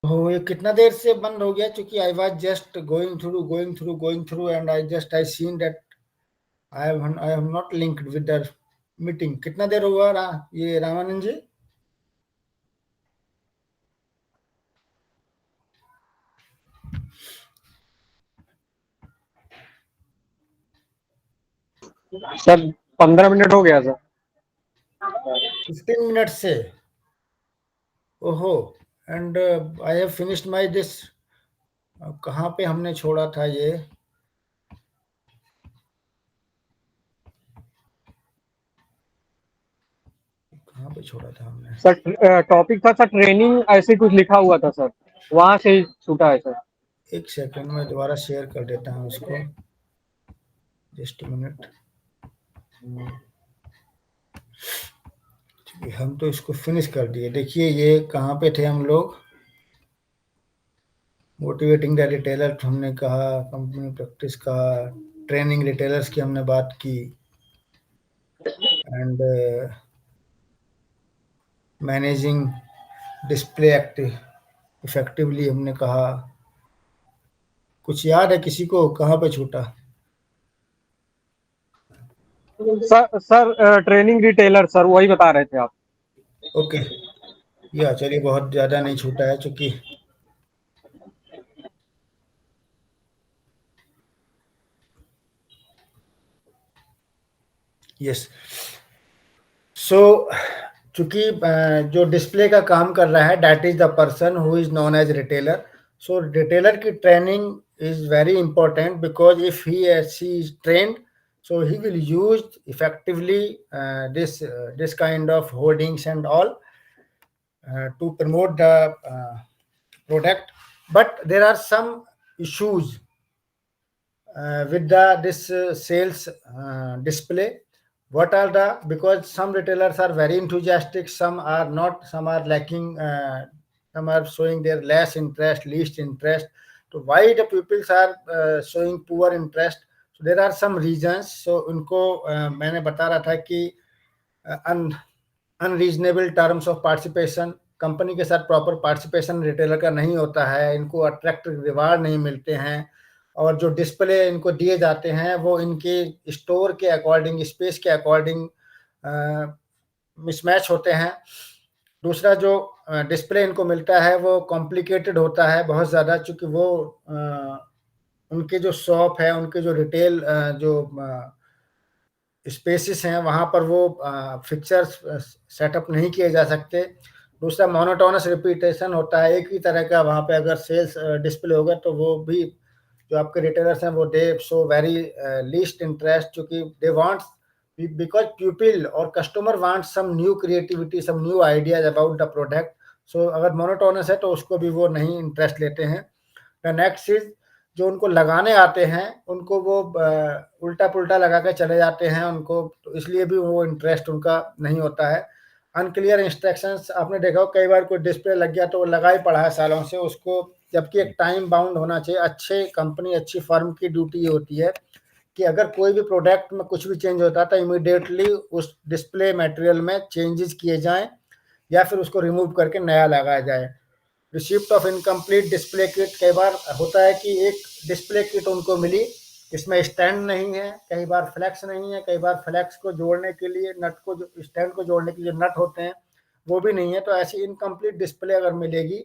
हो ये कितना देर से बंद हो गया? क्योंकि I was just going through and I seen that I have not linked with the meeting. कितना देर हुआ ये रामानंद जी? सर 15 मिनट हो गया सर। 15 मिनट से? ओहो। And I have finished my this. कहाँ पे हमने छोड़ा था ये? कहाँ पे छोड़ा था हमने? सर टॉपिक था सर ट्रेनिंग, ऐसे कुछ लिखा हुआ था सर, वहां से ही छूटा है सर। एक सेकंड में दोबारा शेयर कर देता हूँ इसको। Just minute. हम तो इसको फिनिश कर दिए। देखिए ये कहाँ पे थे हम लोग? मोटिवेटिंग द रिटेलर हमने कहा, कंपनी प्रैक्टिस कहा, ट्रेनिंग रिटेलर्स की हमने बात की, and managing display active effectively हमने कहा। कुछ याद है किसी को कहाँ पे छूटा? सर ट्रेनिंग रिटेलर सर, वही बता रहे थे आप। ओके। या चलिए, बहुत ज़्यादा नहीं छूटा है चूंकि यस। सो चूंकि जो डिस्प्ले का काम कर रहा है that is the person who is known as retailer. So retailer की training is very important because if she is trained, so he will use effectively this kind of hoardings and all to promote the product. But there are some issues with this sales display. What are the, because some retailers are very enthusiastic, some are not, some are lacking, some are showing their less interest, least interest. So why the pupils are showing poor interest? So there are some reasons. So उनको मैंने बता रहा था कि unreasonable terms of participation, company के साथ proper participation retailer का नहीं होता है, इनको अट्रैक्टिव रिवार्ड नहीं मिलते हैं, और जो डिस्प्ले इनको दिए जाते हैं वो इनके स्टोर के अकॉर्डिंग, स्पेस के अकॉर्डिंग मिसमैच होते हैं। दूसरा, जो डिस्प्ले इनको मिलता है वो कॉम्प्लिकेटेड होता है बहुत ज़्यादा, चूँकि वो उनके जो शॉप है, उनके जो रिटेल जो स्पेसिस हैं वहाँ पर वो फिक्चर्स सेटअप नहीं किए जा सकते। दूसरा, मोनोटोनस रिपीटेशन होता है, एक ही तरह का वहाँ पे अगर सेल्स डिस्प्ले होगा तो वो भी जो आपके रिटेलर्स हैं वो they show very least interest, क्योंकि दे वांट, बिकॉज पीपल और customer want some new creativity, some new ideas about the product. So अगर मोनोटोनस है तो उसको भी वो नहीं इंटरेस्ट लेते हैं। द नेक्स्ट इज, जो उनको लगाने आते हैं उनको वो उल्टा पुल्टा लगा के चले जाते हैं उनको, तो इसलिए भी वो इंटरेस्ट उनका नहीं होता है। अनक्लियर इंस्ट्रक्शंस, आपने देखा हो कई बार कोई डिस्प्ले लग गया तो वो लगा ही पड़ा है सालों से उसको, जबकि एक टाइम बाउंड होना चाहिए। अच्छे कंपनी, अच्छी फर्म की ड्यूटी ये होती है कि अगर कोई भी प्रोडक्ट में कुछ भी चेंज होता है तो इमीडिएटली उस डिस्प्ले मटेरियल में चेंजेस किए जाएं या फिर उसको रिमूव करके नया लगाया जाए। Receipt of incomplete display kit, कई बार होता है कि एक डिस्प्ले किट उनको मिली, इसमें स्टैंड नहीं है, कई बार फ्लैक्स नहीं है, कई बार फ्लैक्स को जोड़ने के लिए नट को, जो स्टैंड को जोड़ने के लिए नट होते हैं वो भी नहीं है। तो ऐसी इनकम्प्लीट डिस्प्ले अगर मिलेगी,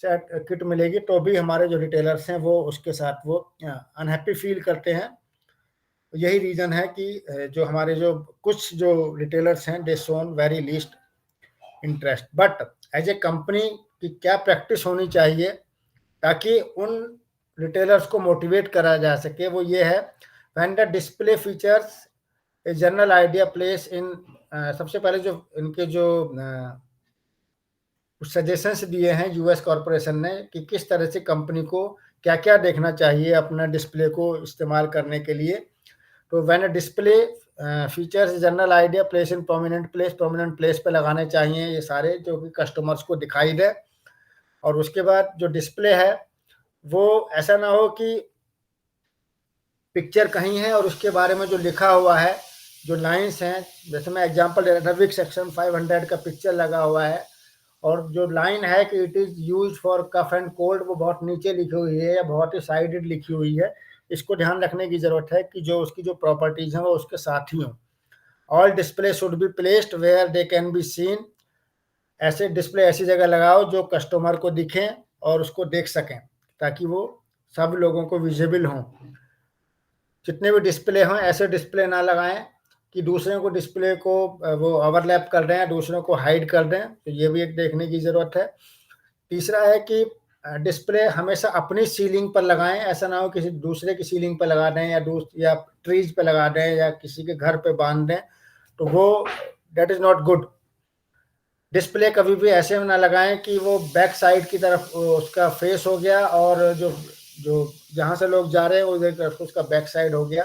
सेट किट मिलेगी, तो भी हमारे जो रिटेलर्स हैं वो उसके साथ वो अनहैप्पी फील करते हैं। यही रीज़न है कि जो हमारे जो कुछ जो रिटेलर्स हैं they shown very least interest. But as a company की क्या प्रैक्टिस होनी चाहिए ताकि उन रिटेलर्स को मोटिवेट करा जा सके, वो ये है, when the display features a general idea place in, सबसे पहले जो इनके जो कुछ सजेशंस दिए हैं यूएस कॉरपोरेशन ने कि किस तरह से कंपनी को क्या क्या देखना चाहिए अपना डिस्प्ले को इस्तेमाल करने के लिए। तो when a display features general idea place in prominent place पे लगाने चाहिए ये सारे, जो कि कस्टमर्स को दिखाई दे। और उसके बाद जो डिस्प्ले है वो ऐसा ना हो कि पिक्चर कहीं है और उसके बारे में जो लिखा हुआ है, जो लाइंस हैं, जैसे मैं एग्जांपल दे रहा था, विक सेक्शन 500 का पिक्चर लगा हुआ है और जो लाइन है कि it is used for cough and cold, वो बहुत नीचे लिखी हुई है या बहुत ही साइडेड लिखी हुई है। इसको ध्यान रखने की ज़रूरत है कि जो उसकी जो प्रॉपर्टीज़ हैं वो उसके साथ ही हों। All display should be placed where they can be seen. ऐसे डिस्प्ले ऐसी जगह लगाओ जो कस्टमर को दिखें और उसको देख सकें, ताकि वो सब लोगों को विजिबल हों। जितने भी डिस्प्ले हों ऐसे डिस्प्ले ना लगाएं कि दूसरों को डिस्प्ले को वो ओवरलैप कर रहे हैं, दूसरों को हाइड कर दें, तो ये भी एक देखने की ज़रूरत है। तीसरा है कि डिस्प्ले हमेशा अपनी सीलिंग पर लगाएं, ऐसा ना हो किसी दूसरे की सीलिंग पर लगा दें या ट्रीज पे लगा दें या किसी के घर पे बांध दें, तो वो that is not good. Display कभी भी ऐसे में ना लगाएं कि वो बैक साइड की तरफ उसका फेस हो गया और जो जो जहाँ से लोग जा रहे हैं उधर तरफ उसका बैक साइड हो गया।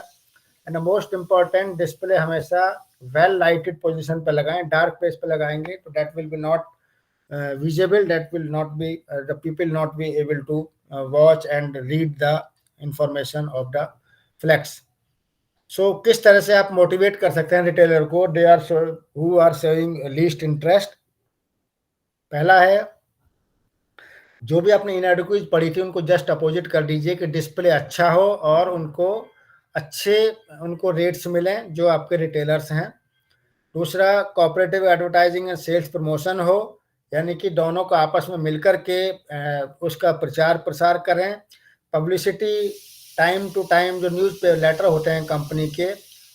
एंड मोस्ट इम्पॉर्टेंट, डिस्प्ले हमेशा वेल लाइटेड पोजीशन पर लगाएं। डार्क प्लेस पर लगाएंगे तो that will be not visible, that will not be the people not be able to watch and read the information of the flex. So किस तरह से आप मोटिवेट कर सकते हैं रिटेलर को, they are who are showing least interest. पहला है, जो भी आपने इनएडिक्वेट पढ़ी थी उनको जस्ट अपोजिट कर दीजिए कि डिस्प्ले अच्छा हो और उनको रेट्स मिलें जो आपके रिटेलर्स हैं। दूसरा, cooperative advertising and sales promotion हो, यानी कि दोनों को आपस में मिलकर के उसका प्रचार प्रसार करें। पब्लिसिटी टाइम टू टाइम जो न्यूज़ पे लेटर होते हैं कंपनी के,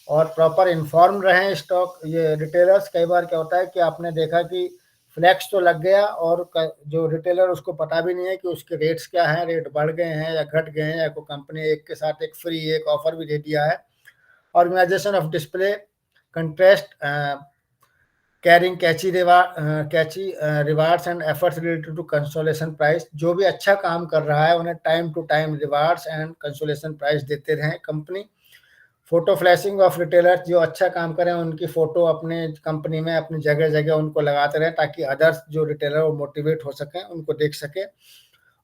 और प्रॉपर इन्फॉर्म रहें स्टॉक ये रिटेलर्स। कई बार क्या होता है कि आपने देखा कि फ्लैक्स तो लग गया और जो रिटेलर उसको पता भी नहीं है कि उसके रेट्स क्या हैं, रेट बढ़ गए हैं या घट गए हैं, या कोई कंपनी एक के साथ एक फ्री एक ऑफर भी दे दिया है। Organization of display contrast carrying catchy rewards and efforts related to consolation price. जो भी अच्छा काम कर रहा है उन्हें time to time rewards and consolation price देते रहें company. Photo flashing of retailers, जो अच्छा काम करें उनकी फोटो अपने कंपनी में अपनी जगह जगह उनको लगाते रहें ताकि अदर्स जो रिटेलर वो मोटिवेट हो सकें, उनको देख सकें।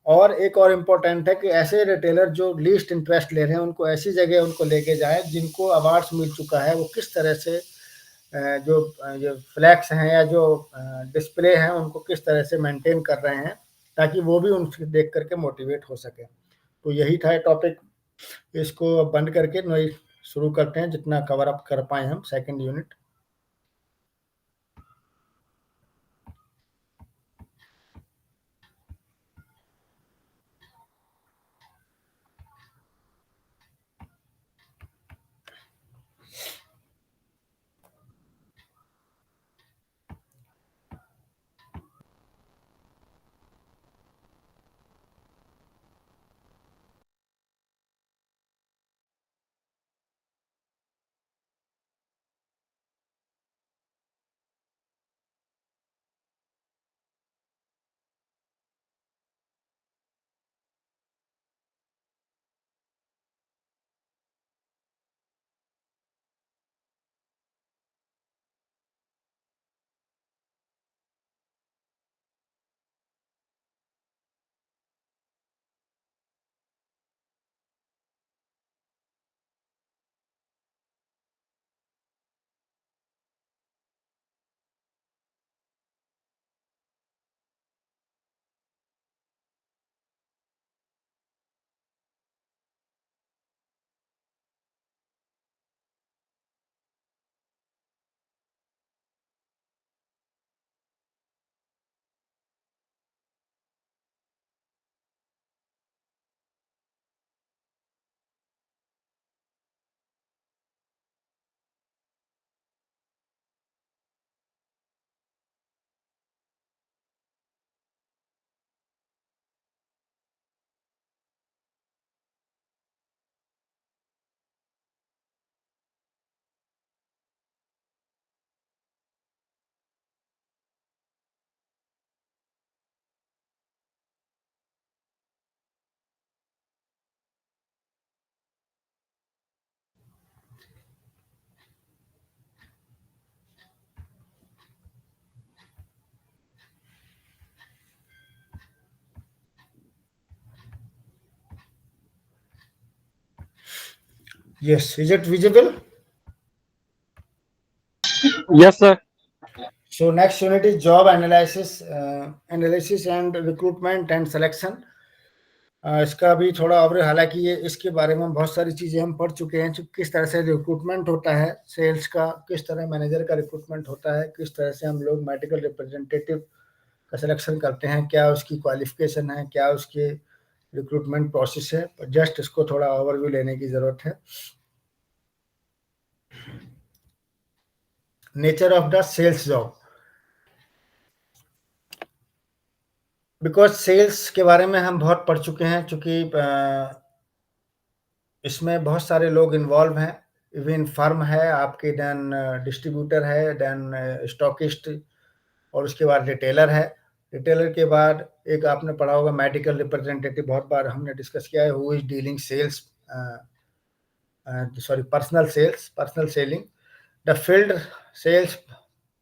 और एक और इम्पोर्टेंट है कि ऐसे रिटेलर जो लीस्ट इंटरेस्ट ले रहे हैं उनको ऐसी जगह उनको लेके जाएं जिनको अवार्ड्स मिल चुका है, वो किस तरह से जो फ्लैक्स हैं या जो डिस्प्ले हैं उनको किस तरह से मेंटेन कर रहे हैं, ताकि वो भी उनसे देख करके मोटिवेट हो सके। तो यही था टॉपिक। इसको बंद करके नई शुरू करते हैं, जितना कवर अप कर पाए हम second unit. Yes, is it visible? Yes, sir. So next unit is job analysis and recruitment and selection. इसका भी थोड़ा और, हालांकि ये इसके बारे में बहुत सारी चीज़ें हम पढ़ चुके हैं, किस तरह से रिक्रूटमेंट होता है सेल्स का, किस तरह मैनेजर का रिक्रूटमेंट होता है, किस तरह से हम लोग मेडिकल रिप्रेजेंटेटिव का सिलेक्शन करते हैं, क्या उसकी क्वालिफिकेशन है, क्या उसके रिक्रूटमेंट प्रोसेस है। जस्ट इसको थोड़ा ओवरव्यू लेने की ज़रूरत है। Nature of the sales job, because sales के बारे में हम बहुत पढ़ चुके हैं, चूँकि इसमें बहुत सारे लोग इन्वॉल्व हैं। इवन फर्म है आपके, देन डिस्ट्रीब्यूटर है, देन स्टॉकिस्ट, और उसके बाद रिटेलर है। रिटेलर के बाद एक आपने पढ़ा होगा मेडिकल रिप्रेजेंटेटिव, बहुत बार हमने डिस्कस किया है, who is dealing sales, personal selling. The field sales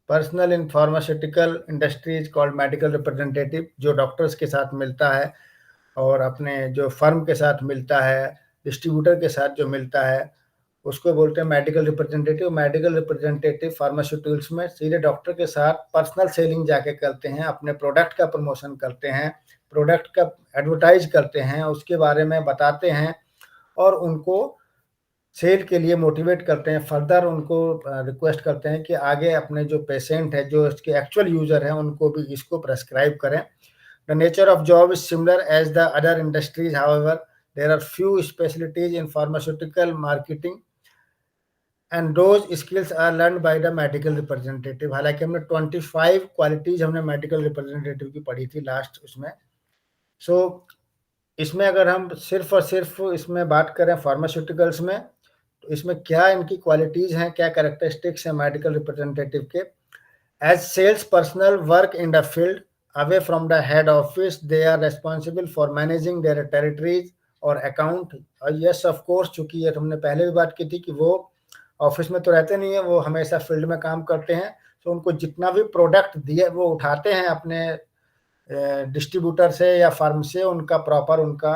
personal in pharmaceutical industry is called medical representative, जो डॉक्टर्स के साथ मिलता है और अपने जो फर्म के साथ मिलता है, डिस्ट्रीब्यूटर के साथ जो मिलता है, उसको बोलते हैं medical representative. Medical representative pharmaceuticals में सीधे डॉक्टर के साथ पर्सनल सेलिंग जाके करते हैं, अपने प्रोडक्ट का प्रमोशन करते हैं, प्रोडक्ट का एडवर्टाइज करते हैं, उसके बारे में बताते हैं और उनको सेल के लिए मोटिवेट करते हैं। फर्दर उनको रिक्वेस्ट करते हैं कि आगे अपने जो पेशेंट है, जो इसके एक्चुअल यूजर हैं, उनको भी इसको प्रेस्क्राइब करें। The nature of job is similar as the other industries, however there are few specialities in pharmaceutical marketing and those skills are learn by the medical representative. हालांकि हमने 25 क्वालिटीज हमने medical representative की पढ़ी थी last उसमें। सो इसमें अगर हम सिर्फ और सिर्फ इसमें बात करें फार्मास्यूटिकल्स में, तो इसमें क्या इनकी क्वालिटीज हैं, क्या कैरेक्टरिस्टिक्स हैं मेडिकल रिप्रेजेंटेटिव के। As sales personal work in the field away from the head office, they are responsible for managing their territories और अकाउंट। और यस ऑफ कोर्स, चूंकि ये हमने पहले भी बात की थी कि वो ऑफिस में तो रहते नहीं है, वो हमेशा फील्ड में काम करते हैं। तो उनको जितना भी प्रोडक्ट दिए वो उठाते हैं अपने डिस्ट्रीब्यूटर से या फर्म से, उनका प्रॉपर उनका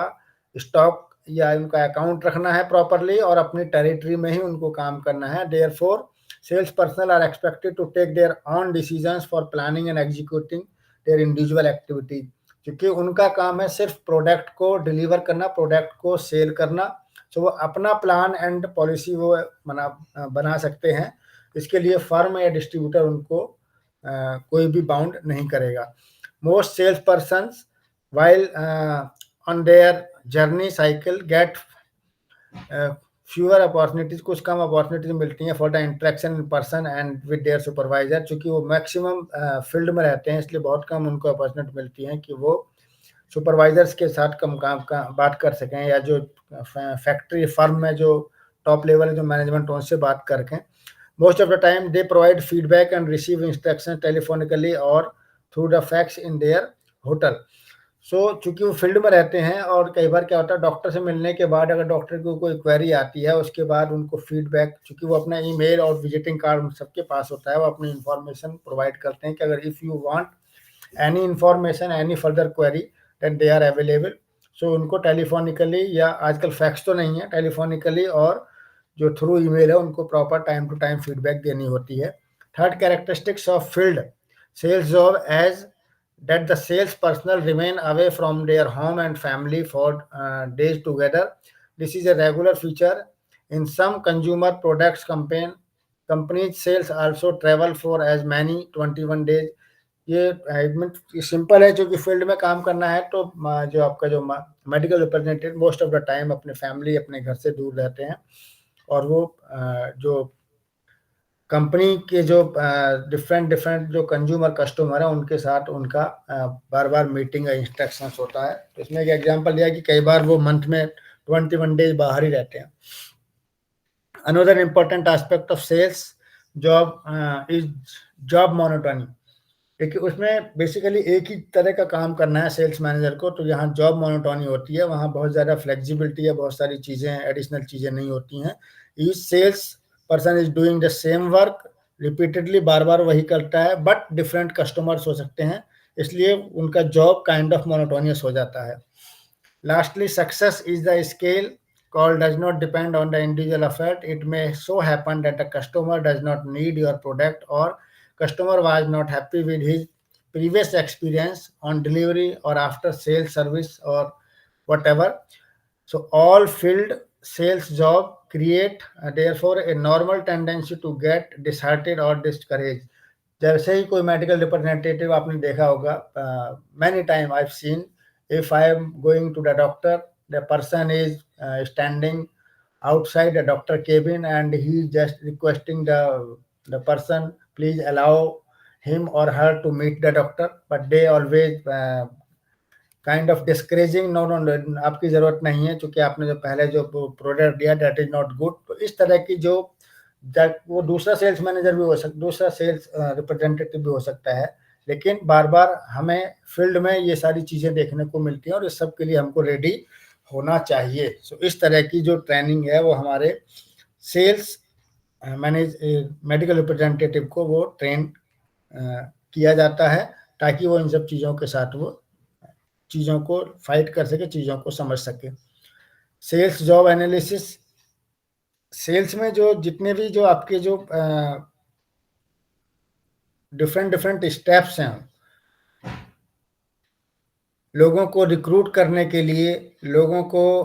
स्टॉक या उनका अकाउंट रखना है प्रॉपरली और अपनी टेरिटरी में ही उनको काम करना है। Therefore sales personal are expected to take their own decisions for planning and executing their individual activities, क्योंकि उनका काम है सिर्फ प्रोडक्ट को डिलीवर करना, प्रोडक्ट को सेल करना। तो वो अपना प्लान एंड पॉलिसी वो बना सकते हैं। इसके लिए फर्म या डिस्ट्रीब्यूटर उनको कोई भी बाउंड नहीं करेगा। Most salespersons, while on their journey cycle, get fewer opportunities, कुछ कम अपॉर्चुनिटीज मिलती हैं for the interaction in person and with their supervisor. चूँकि वो मैक्सिमम फील्ड में रहते हैं, इसलिए बहुत कम उनको अपॉर्चुनिटी मिलती हैं कि वो सुपरवाइजर्स के साथ कम काम का बात कर सकें, या जो फैक्ट्री फर्म में जो टॉप लेवल जो मैनेजमेंट उनसे बात करके। Most of the time they provide feedback and receive instruction telephonically और through the fax in their hotel. So चूंकि वो फील्ड में रहते हैं, और कई बार क्या होता है, डॉक्टर से मिलने के बाद अगर डॉक्टर को कोई क्वेरी आती है, उसके बाद उनको फीडबैक, चूंकि वो अपना ईमेल और विजिटिंग कार्ड सबके पास होता है, वो अपनी इंफॉर्मेशन प्रोवाइड करते हैं कि अगर if you want any information, any further query, then they are available. So उनको टेलीफोनिकली, या आजकल फैक्स तो नहीं है, टेलीफोनिकली और जो थ्रू ईमेल है, उनको proper time to time feedback देनी होती है। Third characteristics of field sales job as that the sales personnel remain away from their home and family for days together. This is a regular feature in some consumer products companies. Sales also travel for as many 21 days. ये simple है, जो कि field में काम करना है तो जो आपका जो medical representative most of the time अपने फैमिली, अपने घर से दूर रहते हैं, और वो जो कंपनी के जो डिफरेंट जो कंज्यूमर कस्टमर है, उनके साथ उनका बार बार मीटिंग या इंस्ट्रक्शंस होता है। तो इसमें एक एग्जांपल दिया कि कई बार वो मंथ में 21 डेज बाहर ही रहते हैं। Another important aspect of sales job is job monotony, क्योंकि उसमें बेसिकली एक ही तरह का काम करना है सेल्स मैनेजर को। तो यहाँ जॉब मोनोटोनी होती है, वहाँ बहुत ज़्यादा फ्लेक्सिबिलिटी है, बहुत सारी चीज़ें एडिशनल चीज़ें नहीं होती हैं। Each sales person is doing the same work repeatedly, बार बार वही करता है, बट डिफरेंट कस्टमर्स हो सकते हैं, इसलिए उनका जॉब काइंड ऑफ मोनोटोनियस हो जाता है। Lastly, success is the scale called does not depend on the individual effort. It may so happen that the customer does not need your product or customer was not happy with his previous experience on delivery or after sales service or whatever. So all field sales job create therefore a normal tendency to get disheartened or discouraged. जैसे ही कोई medical representative आपने देखा होगा, many time I have seen, if I am going to the doctor, the person is standing outside the doctor cabin and he is just requesting the person, please allow him or her to meet the doctor, but they always kind of discouraging, no no आपकी जरूरत नहीं है क्योंकि आपने जो पहले जो product दिया दैट इज नॉट गुड। तो इस तरह की जो वो दूसरा सेल्स मैनेजर भी हो सकता, दूसरा सेल्स रिप्रेजेंटेटिव भी हो सकता है, लेकिन बार बार हमें फील्ड में ये सारी चीजें देखने को मिलती हैं और इस सब के लिए हमको रेडी होना चाहिए। सो इस तरह की जो ट्रेनिंग है वो हमारे सेल्स मेडिकल रिप्रेजेंटेटिव को वो ट्रेन किया जाता है ताकि वो इन सब चीज़ों के साथ वो चीज़ों को फाइट कर सके, चीज़ों को समझ सके। सेल्स जॉब एनालिसिस, सेल्स में जो जितने भी जो आपके जो डिफरेंट स्टेप्स हैं, लोगों को रिक्रूट करने के लिए, लोगों को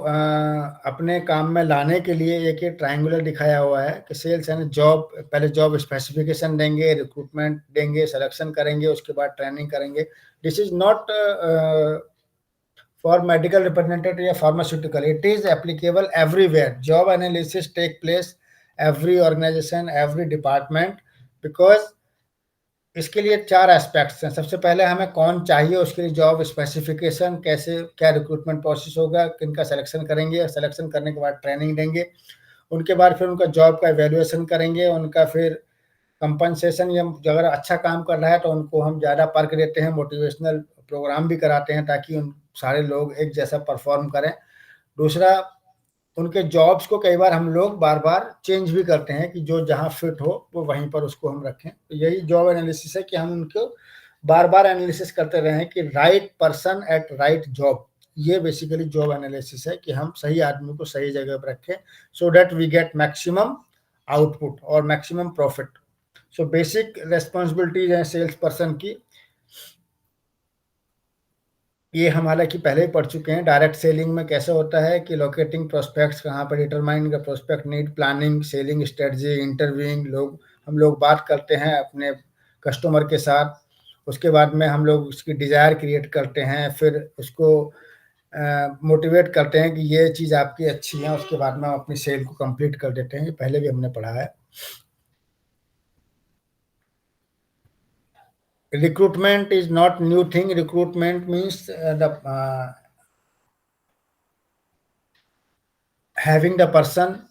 अपने काम में लाने के लिए एक ये ट्रायंगुलर दिखाया हुआ है कि सेल्स यानी जॉब, पहले जॉब स्पेसिफिकेशन देंगे, रिक्रूटमेंट देंगे, सिलेक्शन करेंगे, उसके बाद ट्रेनिंग करेंगे। This is not for medical representative या pharmaceutical, it is applicable everywhere. Job analysis take place every organization, every department, because इसके लिए 4 एस्पेक्ट्स हैं। सबसे पहले हमें कौन चाहिए, उसके लिए जॉब स्पेसिफिकेशन, कैसे क्या रिक्रूटमेंट प्रोसेस होगा, किनका सिलेक्शन करेंगे, सिलेक्शन करने के बाद ट्रेनिंग देंगे, उनके बाद फिर उनका जॉब का इवैल्यूएशन करेंगे, उनका फिर कंपनसेशन, या अगर अच्छा काम कर रहा है तो उनको हम ज़्यादा पर्क देते हैं, मोटिवेशनल प्रोग्राम भी कराते हैं ताकि उन सारे लोग एक जैसा परफॉर्म करें। दूसरा, उनके जॉब्स को कई बार हम लोग बार बार चेंज भी करते हैं कि जो जहाँ फिट हो वो वहीं पर उसको हम रखें। तो यही जॉब एनालिसिस है कि हम उनको बार बार एनालिसिस करते रहें कि right person at right job. ये बेसिकली जॉब एनालिसिस है कि हम सही आदमी को सही जगह पर रखें so that we get maximum output और maximum profit. So basic responsibilities हैं सेल्स पर्सन की, ये हम हालांकि पहले ही पढ़ चुके हैं। डायरेक्ट सेलिंग में कैसे होता है कि लोकेटिंग प्रोस्पेक्ट्स कहाँ पर, determining the prospect need, planning, selling strategy, interviewing, हम लोग बात करते हैं अपने कस्टमर के साथ, उसके बाद में हम लोग उसकी डिज़ायर क्रिएट करते हैं, फिर उसको मोटिवेट करते हैं कि ये चीज़ आपकी अच्छी है, उसके बाद में हम अपनी सेल को कंप्लीट कर देते हैं। ये पहले भी हमने पढ़ा है। Recruitment is not new thing. Recruitment means having the person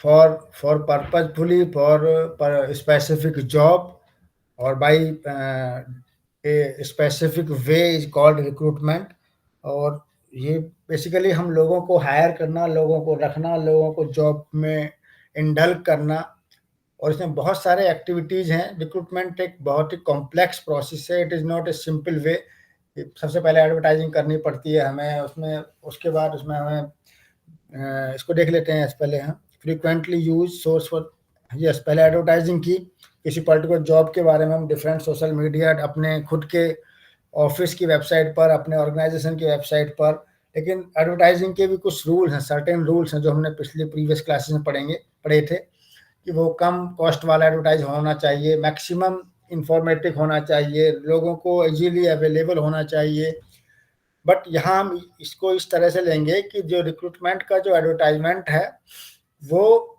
for purposefully for a specific job or by a specific way is called recruitment। और ये बेसिकली हम लोगों को हायर करना, लोगों को रखना, लोगों को जॉब में इंडल्ज करना, और इसमें बहुत सारे एक्टिविटीज़ हैं। रिक्रूटमेंट एक बहुत ही कॉम्प्लेक्स प्रोसेस है, it is not a simple way. सबसे पहले एडवर्टाइजिंग करनी पड़ती है हमें, उसमें उसके बाद उसमें हमें इसको देख लेते हैं पहले। हम frequently use source for, yes, पहले एडवर्टाइजिंग की किसी पर्टिकुलर जॉब के बारे में, हम डिफरेंट सोशल मीडिया, अपने खुद के ऑफिस की वेबसाइट पर, अपने ऑर्गेनाइजेशन की वेबसाइट पर। लेकिन एडवर्टाइजिंग के भी कुछ रूल्स हैं, सर्टेन रूल्स हैं जो हमने पिछले प्रीवियस क्लासेस में पढ़े थे कि वो कम कॉस्ट वाला एडवर्टाइज होना चाहिए, मैक्सिमम इंफॉर्मेटिव होना चाहिए, लोगों को इजीली अवेलेबल होना चाहिए। बट यहाँ हम इसको इस तरह से लेंगे कि जो रिक्रूटमेंट का जो एडवर्टाइजमेंट है वो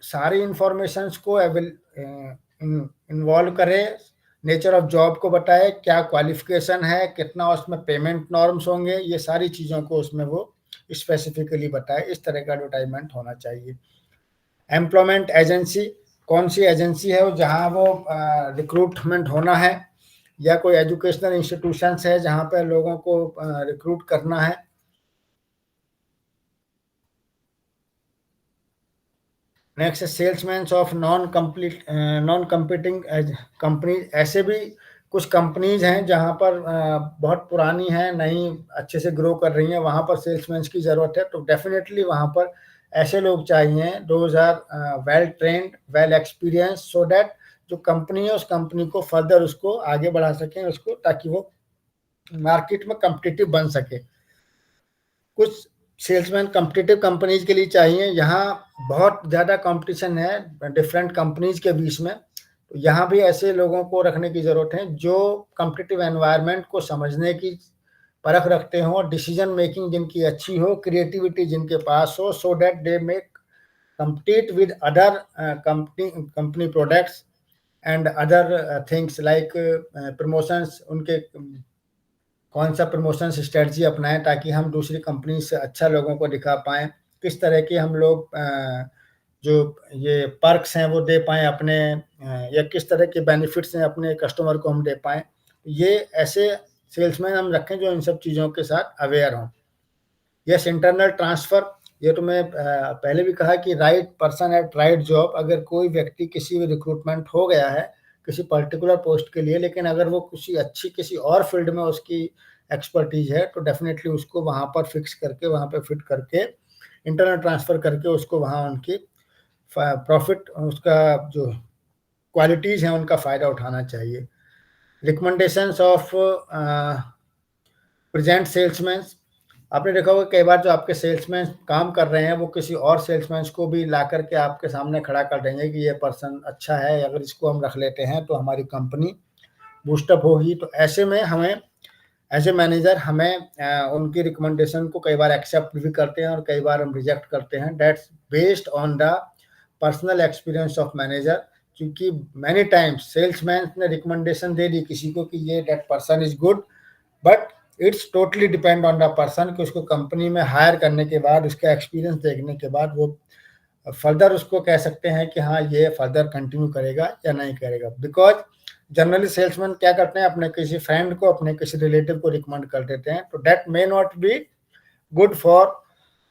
सारी इंफॉर्मेशंस को इन्वॉल्व करे, नेचर ऑफ जॉब को बताए, क्या क्वालिफिकेशन है, कितना उसमें पेमेंट नॉर्म्स होंगे, ये सारी चीज़ों को उसमें वो स्पेसिफिकली बताए। इस तरह का एडवर्टाइजमेंट होना चाहिए। एम्प्लॉयमेंट एजेंसी, कौन सी एजेंसी है वो जहाँ वो रिक्रूटमेंट होना है, या कोई एजुकेशनल इंस्टीट्यूशंस है जहाँ पर लोगों को रिक्रूट करना है। Next, salesman of non competing companies, ऐसे भी कुछ कंपनीज हैं जहाँ पर बहुत पुरानी हैं, नई अच्छे से ग्रो कर रही हैं, वहाँ पर सेल्समैन की ज़रूरत है। तो डेफिनेटली वहाँ पर ऐसे लोग चाहिए, those are well trained, well experience, so that जो कंपनी है उस कंपनी को फर्दर उसको आगे बढ़ा सकें उसको, ताकि वो मार्केट में कॉम्पिटिटिव बन सके। कुछ सेल्समैन कॉम्पिटिटिव कंपनीज के लिए चाहिए, यहाँ बहुत ज़्यादा कंपटीशन है डिफरेंट कंपनीज के बीच में, तो यहाँ भी ऐसे लोगों को रखने की ज़रूरत है जो कॉम्पिटिटिव एनवायरनमेंट को समझने की परख रखते हों, डिसीजन मेकिंग जिनकी अच्छी हो, क्रिएटिविटी जिनके पास हो, so that they make compete with other company products and other things like promotions, उनके कौन सा प्रमोशन स्ट्रेटजी अपनाएं ताकि हम दूसरी कंपनी से अच्छा लोगों को दिखा पाएं, किस तरह के हम लोग जो ये पर्क्स हैं वो दे पाएं अपने, या किस तरह के बेनिफिट्स हैं अपने कस्टमर को हम दे पाएं। ये ऐसे सेल्समैन हम रखें जो इन सब चीज़ों के साथ अवेयर हों। यस, इंटरनल ट्रांसफर, ये तो मैं पहले भी कहा कि right person at right job. अगर कोई व्यक्ति किसी भी रिक्रूटमेंट हो गया है किसी पर्टिकुलर पोस्ट के लिए, लेकिन अगर वो किसी और फील्ड में उसकी एक्सपर्टीज है, तो डेफिनेटली उसको वहाँ पर फिक्स करके, वहाँ पे फिट करके, इंटरनल ट्रांसफर करके उसको वहाँ उनकी प्रॉफिट, उसका जो क्वालिटीज़ हैं उनका फ़ायदा उठाना चाहिए। रिकमेंडेशंस ऑफ प्रेजेंट सेल्समैन, आपने देखा होगा कई बार जो आपके सेल्समैन काम कर रहे हैं वो किसी और सेल्समैन को भी ला करके आपके सामने खड़ा कर देंगे कि ये पर्सन अच्छा है, अगर इसको हम रख लेते हैं तो हमारी कंपनी बूस्टअप होगी। तो ऐसे में हमें एज ए मैनेजर हमें उनकी रिकमेंडेशन को कई बार एक्सेप्ट भी करते हैं और कई बार हम रिजेक्ट करते हैं। That's based on the personal experience of manager, क्योंकि मैनी टाइम्स सेल्समैन ने रिकमेंडेशन दे दी किसी को कि ये that person is good, but it's totally depend on the person कि उसको कंपनी में हायर करने के बाद, उसका एक्सपीरियंस देखने के बाद वो फर्दर उसको कह सकते हैं कि हाँ ये फर्दर कंटिन्यू करेगा या नहीं करेगा। बिकॉज जनरली सेल्समैन क्या करते हैं, अपने किसी फ्रेंड को, अपने किसी रिलेटिव को रिकमेंड कर देते हैं, तो that may not be good for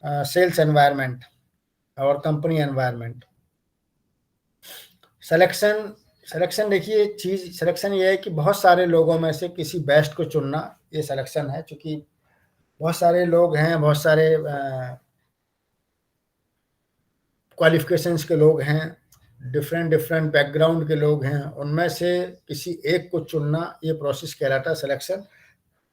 sales environment और कंपनी एनवायरनमेंट। सिलेक्शन देखिए, चीज सिलेक्शन ये है कि बहुत सारे लोगों में से किसी बेस्ट को चुनना, ये सिलेक्शन है। क्योंकि बहुत सारे लोग हैं, बहुत सारे क्वालिफिकेशंस के लोग हैं, डिफरेंट बैकग्राउंड के लोग हैं, उनमें से किसी एक को चुनना, ये प्रोसेस कहलाता है सिलेक्शन।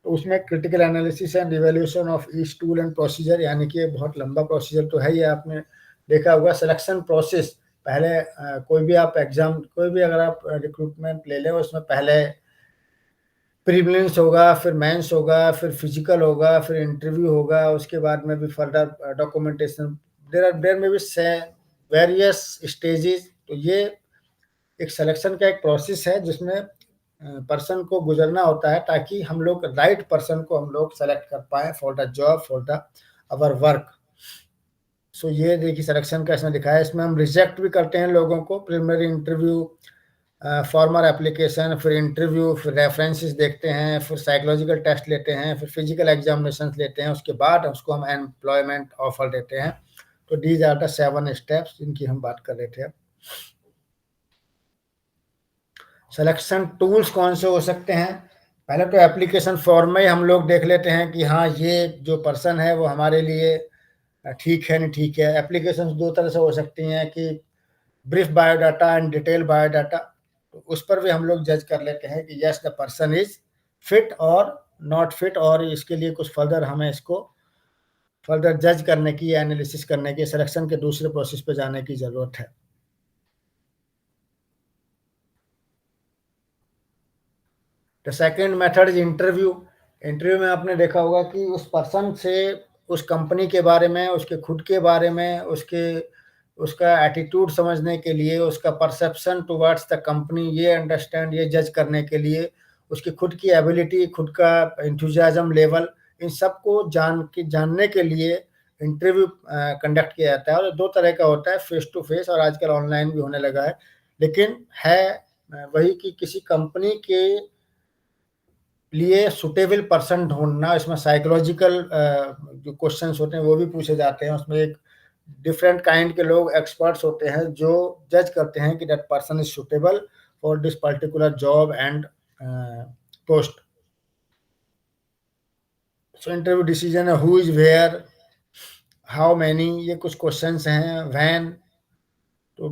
तो उसमें critical analysis and evaluation of each tool and procedure, यानी कि बहुत लंबा प्रोसीजर तो है ही, आपने देखा होगा सिलेक्शन प्रोसेस। पहले कोई भी आप एग्जाम, कोई भी अगर आप रिक्रूटमेंट ले लें, उसमें पहले प्रीलिम्स होगा, फिर मेंस होगा, फिर फिजिकल होगा, फिर इंटरव्यू होगा, उसके बाद में भी फर्दर डॉक्यूमेंटेशन, देयर में भी वेरियस स्टेजेस। तो ये एक सिलेक्शन का एक प्रोसेस है जिसमें पर्सन को गुजरना होता है ताकि हम लोग राइट पर्सन को हम लोग सेलेक्ट कर पाए for the job, for the our work. So ये देखिए सिलेक्शन का इसमें दिखाया है। इसमें हम रिजेक्ट भी करते हैं लोगों को, प्रिलिमिनरी इंटरव्यू, फॉर्मल एप्लीकेशन, फिर इंटरव्यू, फिर रेफरेंसेस देखते हैं, फिर साइकोलॉजिकल टेस्ट लेते हैं, फिर फिजिकल एग्जामिनेशन लेते हैं, उसके बाद उसको हम एम्प्लॉयमेंट ऑफर देते हैं। तो दीज आर द 7 स्टेप्स जिनकी हम बात कर रहे थे। सिलेक्शन टूल्स कौन से हो सकते हैं? पहले तो एप्लीकेशन फॉर्म में ही हम लोग देख लेते हैं कि हाँ ये जो पर्सन है वो हमारे लिए ठीक है नहीं ठीक है। एप्लीकेशन दो तरह से हो सकती हैं कि brief biodata and detail biodata, तो उस पर भी हम लोग जज कर लेते हैं कि yes the person is fit और नॉट फिट, और इसके लिए कुछ फर्दर हमें इसको फर्दर जज करने की, एनालिसिस करने की, सिलेक्शन के दूसरे प्रोसेस पे जाने की जरूरत है। The second method is interview. Interview में आपने देखा होगा कि उस पर्सन से उस कंपनी के बारे में, उसके खुद के बारे में, उसका एटीट्यूड समझने के लिए, उसका परसेप्शन टुवर्ड्स द कंपनी ये अंडरस्टैंड, ये जज करने के लिए, उसकी खुद की एबिलिटी, खुद का एंथुजियाज्म लेवल, इन सब को जानने के लिए इंटरव्यू कंडक्ट किया जाता है। और दो तरह का होता है, फेस टू फेस और आजकल ऑनलाइन भी होने लगा है। लेकिन है वही कि किसी कंपनी के लिए सुटेबल पर्सन ढूंढना। इसमें साइकोलॉजिकल जो क्वेश्चंस होते हैं वो भी पूछे जाते हैं। उसमें एक डिफरेंट काइंड के लोग, एक्सपर्ट्स होते हैं जो जज करते हैं कि that person is suitable for this particular job and post. So interview decision है, who is where, how many, ये कुछ क्वेश्चंस हैं। व्हेन, तो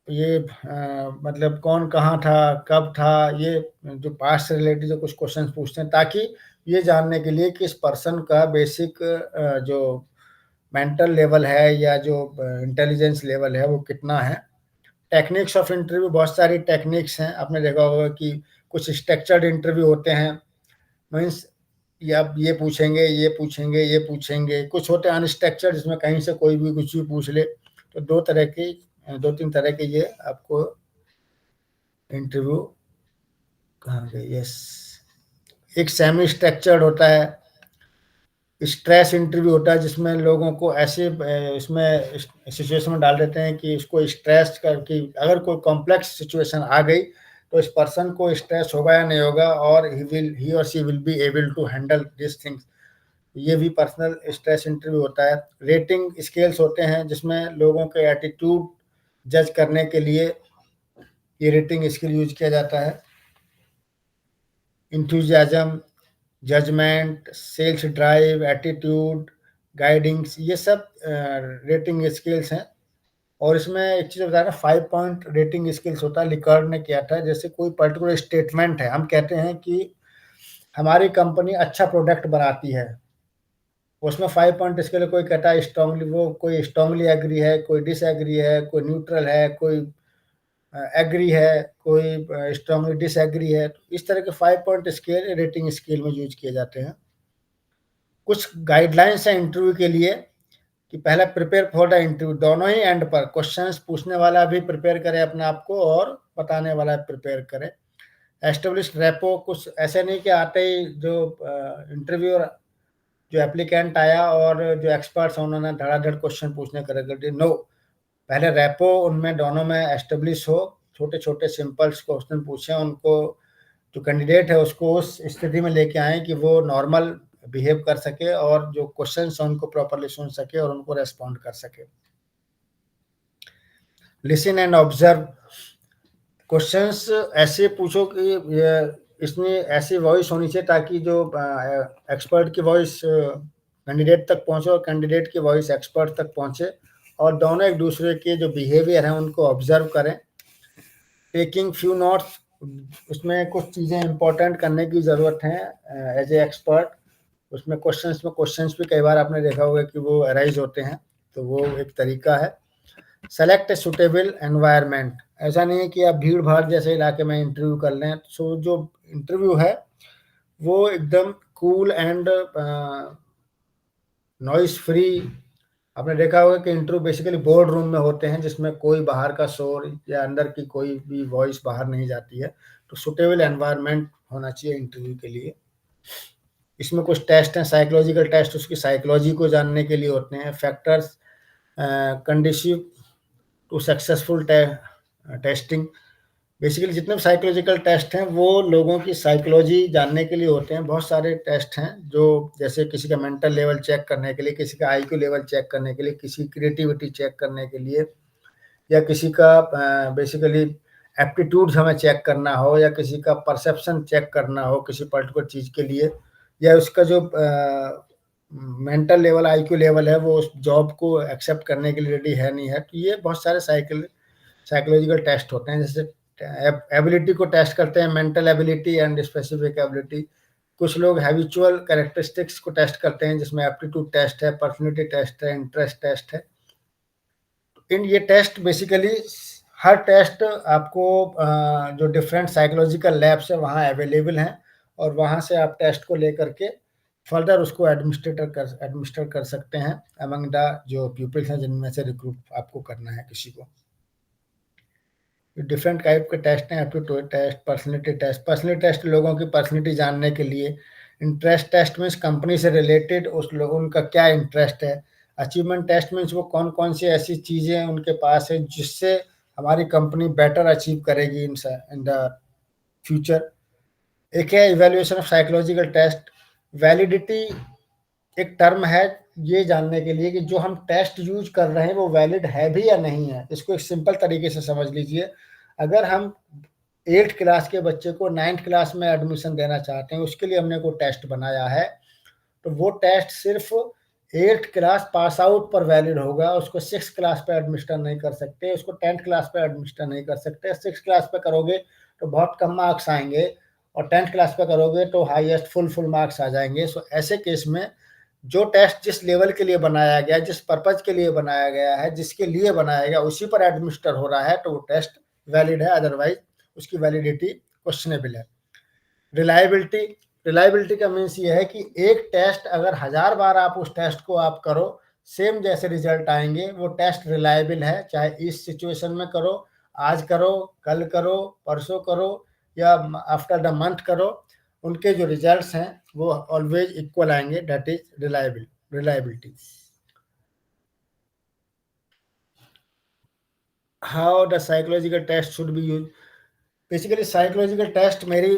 ये मतलब कौन कहाँ था, कब था, ये जो पास्ट से रिलेटेड जो कुछ क्वेश्चन पूछते हैं, ताकि ये जानने के लिए कि इस पर्सन का बेसिक जो मेंटल लेवल है या जो इंटेलिजेंस लेवल है वो कितना है। टेक्निक्स ऑफ इंटरव्यू, बहुत सारी टेक्निक्स हैं, आपने देखा होगा कि कुछ स्ट्रक्चर्ड इंटरव्यू होते हैं, मीन्स या ये पूछेंगे, ये पूछेंगे, ये पूछेंगे। कुछ होते हैं अनस्ट्रक्चर्ड, जिसमें कहीं से कोई भी कुछ भी पूछ ले। तो दो तीन तरह के ये आपको इंटरव्यू, कहाँ गए, यस। एक सेमी स्ट्रक्चर्ड होता है, स्ट्रेस इंटरव्यू होता है, जिसमें लोगों को ऐसे इसमें सिचुएशन में डाल देते हैं कि उसको स्ट्रेस करके, अगर कोई कॉम्प्लेक्स सिचुएशन आ गई तो इस पर्सन को स्ट्रेस होगा या नहीं होगा, और ही और she will be able to handle this things. ये भी पर्सनल स्ट्रेस इंटरव्यू होता है। रेटिंग स्केल्स होते हैं, जिसमें लोगों के एटीट्यूड जज करने के लिए ये रेटिंग स्केल यूज किया जाता है। Enthusiasm, judgment, sales drive, attitude, guidings, ये सब रेटिंग स्किल्स हैं। और इसमें एक चीज़ बता रहा, 5 पॉइंट रेटिंग स्किल्स होता है, लिकर्ड ने किया था। जैसे कोई पर्टिकुलर स्टेटमेंट है, हम कहते हैं कि हमारी कंपनी अच्छा प्रोडक्ट बनाती है, उसमें 5 पॉइंट स्केल, कोई कहता है स्ट्रांगली, वो कोई स्ट्रांगली एग्री है, कोई डिसएग्री है, कोई न्यूट्रल है, कोई एग्री है, कोई स्ट्रांगली डिसएग्री है। तो इस तरह के 5 पॉइंट स्केल रेटिंग स्केल में यूज किए जाते हैं। कुछ गाइडलाइंस हैं इंटरव्यू के लिए कि पहले प्रिपेयर फॉर द इंटरव्यू, दोनों ही एंड पर क्वेश्चंस पूछने वाला भी प्रिपेयर करे अपने आप को और बताने वाला प्रिपेयर करे। एस्टेब्लिश रेपो, कुछ ऐसे नहीं कि आते ही जो इंटरव्यूअर, जो एप्लीकेंट आया और जो एक्सपर्ट्स हैं उन्होंने धड़ाधड़ क्वेश्चन पूछने कर दिए, नो। पहले रेपो उनमें दोनों में एस्टेब्लिश हो, छोटे छोटे सिंपल क्वेश्चन पूछें उनको, जो कैंडिडेट है उसको उस स्थिति में लेके आए कि वो नॉर्मल बिहेव कर सके और जो क्वेश्चंस हैं उनको प्रॉपर्ली सुन सके और उनको रेस्पॉन्ड कर सके। लिसन एंड ऑब्जर्व, क्वेश्चंस ऐसे पूछो कि ये इसमें ऐसी वॉइस होनी चाहिए ताकि जो एक्सपर्ट की वॉइस कैंडिडेट तक पहुंचे और कैंडिडेट की वॉइस एक्सपर्ट तक पहुंचे, और दोनों एक दूसरे के जो बिहेवियर हैं उनको ऑब्जर्व करें। टेकिंग फ्यू नोट्स, उसमें कुछ चीज़ें इंपॉर्टेंट करने की ज़रूरत है एज ए एक्सपर्ट। उसमें क्वेश्चंस भी कई बार आपने देखा होगा कि वो अराइज होते हैं, तो वो एक तरीका है। सेलेक्ट ए सुटेबल एनवायरनमेंट, ऐसा नहीं है कि आप भीड़ भाड़ जैसे इलाके में इंटरव्यू कर लें। सो जो इंटरव्यू है वो एकदम कूल एंड नॉइस फ्री। आपने देखा होगा कि इंटरव्यू बेसिकली बोर्ड रूम में होते हैं, जिसमें कोई बाहर का शोर या अंदर की कोई भी वॉइस बाहर नहीं जाती है। तो सुटेबल एनवायरनमेंट होना चाहिए इंटरव्यू के लिए। इसमें कुछ टेस्ट हैं, साइकोलॉजिकल टेस्ट, उसकी साइकोलॉजी को जानने के लिए होते हैं। Factors conducive to successful testing, basically जितने भी साइकोलॉजिकल टेस्ट हैं वो लोगों की साइकोलॉजी जानने के लिए होते हैं। बहुत सारे टेस्ट हैं, जो जैसे किसी का मेंटल लेवल चेक करने के लिए, किसी का आईक्यू लेवल चेक करने के लिए, किसी की क्रिएटिविटी चेक करने के लिए, या किसी का बेसिकली एप्टीट्यूड्स हमें चेक करना हो, या किसी का परसेप्शन चेक करना हो किसी पर्टिकुलर चीज़ के लिए, या उसका जो मेंटल लेवल, आईक्यू लेवल है, वो उस जॉब को एक्सेप्ट करने के लिए रेडी है नहीं है। तो ये बहुत सारे साइकोलॉजिकल टेस्ट होते हैं। जैसे एबिलिटी को टेस्ट करते हैं, mental ability and specific ability. कुछ लोग हैबिचुअल कैरेक्टरिस्टिक्स को टेस्ट करते हैं, जिसमें एप्टीट्यूड टेस्ट है, पर्सनैलिटी टेस्ट है, इंटरेस्ट टेस्ट है। इन ये टेस्ट बेसिकली हर टेस्ट आपको जो डिफरेंट साइकोलॉजिकल लैब्स है वहाँ अवेलेबल हैं, और वहाँ से आप टेस्ट को लेकर के फर्दर उसको एडमिनिस्टर कर सकते हैं अमंग द जो पीपल्स हैं जिनमें से रिक्रूट आपको करना है किसी को। डिफरेंट टाइप के टेस्ट हैं, aptitude test, personality test. Personality test लोगों की पर्सनैलिटी जानने के लिए। इंटरेस्ट टेस्ट मीन्स कंपनी से रिलेटेड उस लोगों उनका क्या इंटरेस्ट है। अचीवमेंट टेस्ट मीन्स वो कौन कौन सी ऐसी चीज़ें उनके पास है जिससे हमारी कंपनी बेटर अचीव करेगी इन द फ्यूचर। एक है evaluation of psychological test. Validity एक टर्म है ये जानने के लिए कि जो हम टेस्ट यूज कर रहे हैं वो वैलिड है भी या नहीं है। इसको एक सिंपल तरीके से समझ लीजिए, अगर हम 8th क्लास के बच्चे को 9th क्लास में एडमिशन देना चाहते हैं, उसके लिए हमने कोई टेस्ट बनाया है, तो वो टेस्ट सिर्फ 8th क्लास पास आउट पर वैलिड होगा, उसको 6th क्लास पे एडमिशन नहीं कर सकते, उसको 10th क्लास पे एडमिशन नहीं कर सकते। 6th क्लास पे करोगे तो बहुत कम मार्क्स आएंगे, और 10th क्लास पे करोगे तो हाईएस्ट फुल मार्क्स आ जाएंगे। सो ऐसे केस में जो टेस्ट जिस लेवल के लिए बनाया गया, जिस पर्पज के लिए बनाया गया है, जिसके लिए बनाया गया, उसी पर एडमिनिस्टर हो रहा है, तो वो टेस्ट वैलिड है, अदरवाइज उसकी वैलिडिटी क्वेश्चनेबल है। रिलायबिलिटी, रिलायबिलिटी का मीन्स ये है कि एक टेस्ट अगर 1000 बार आप उस टेस्ट को आप करो, सेम जैसे रिजल्ट आएंगे, वो टेस्ट रिलायबल है। चाहे इस सिचुएशन में करो, आज करो, कल करो, परसों करो, या आफ्टर द मंथ करो, उनके जो रिजल्ट्स हैं वो ऑलवेज इक्वल आएंगे। That is reliability. How the psychological test should be use. Basically psychological test मेरी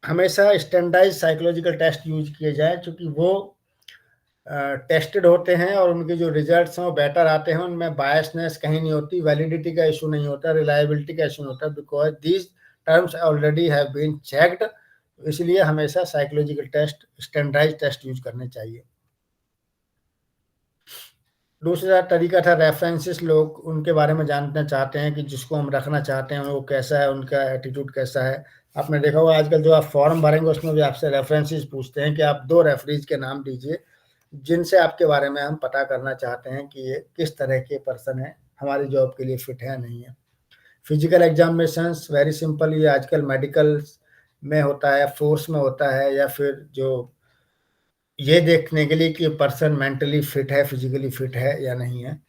हमेशा स्टैंडर्डाइज साइकोलॉजिकल टेस्ट यूज किए जाए, क्योंकि वो टेस्टेड होते हैं और उनके जो रिजल्ट्स हैं वो बेटर आते हैं, उनमें बायसनेस कहीं नहीं होती, वैलिडिटी का इशू नहीं होता, रिलायबिलिटी का इशू नहीं होता, because these terms already have been checked. इसलिए हमेशा psychological test, standardize test use करने चाहिए। दूसरा तरीका था रेफरेंसेस। लोग उनके बारे में जानना चाहते हैं कि जिसको हम रखना चाहते हैं वो कैसा है, उनका एटीट्यूड कैसा है। आपने देखा होगा आजकल जो आप फॉर्म भरेंगे उसमें भी आपसे रेफरेंसेस पूछते हैं कि आप 2 रेफरीज के नाम दीजिए जिनसे आपके बारे में हम पता करना चाहते हैं कि ये किस तरह के पर्सन है, हमारी जॉब के लिए फिट है नहीं है। फिजिकल एग्जामिनेशंस वेरी सिंपल, ये आजकल मेडिकल में होता है, फोर्स में होता है, या फिर जो ये देखने के लिए कि पर्सन मेंटली फिट है, फिजिकली फिट है या नहीं है।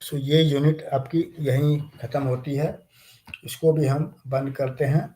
सो ये यूनिट आपकी यहीं खत्म होती है, इसको भी हम बंद करते हैं।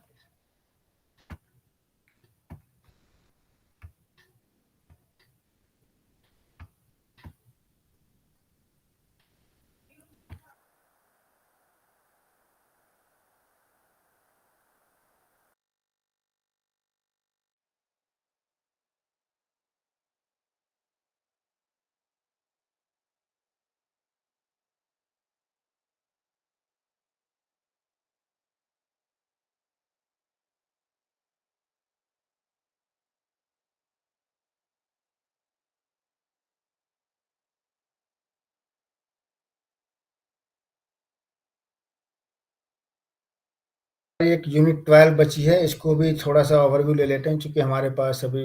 एक यूनिट 12 बची है, इसको भी थोड़ा सा ओवरव्यू ले लेते हैं, क्योंकि हमारे पास अभी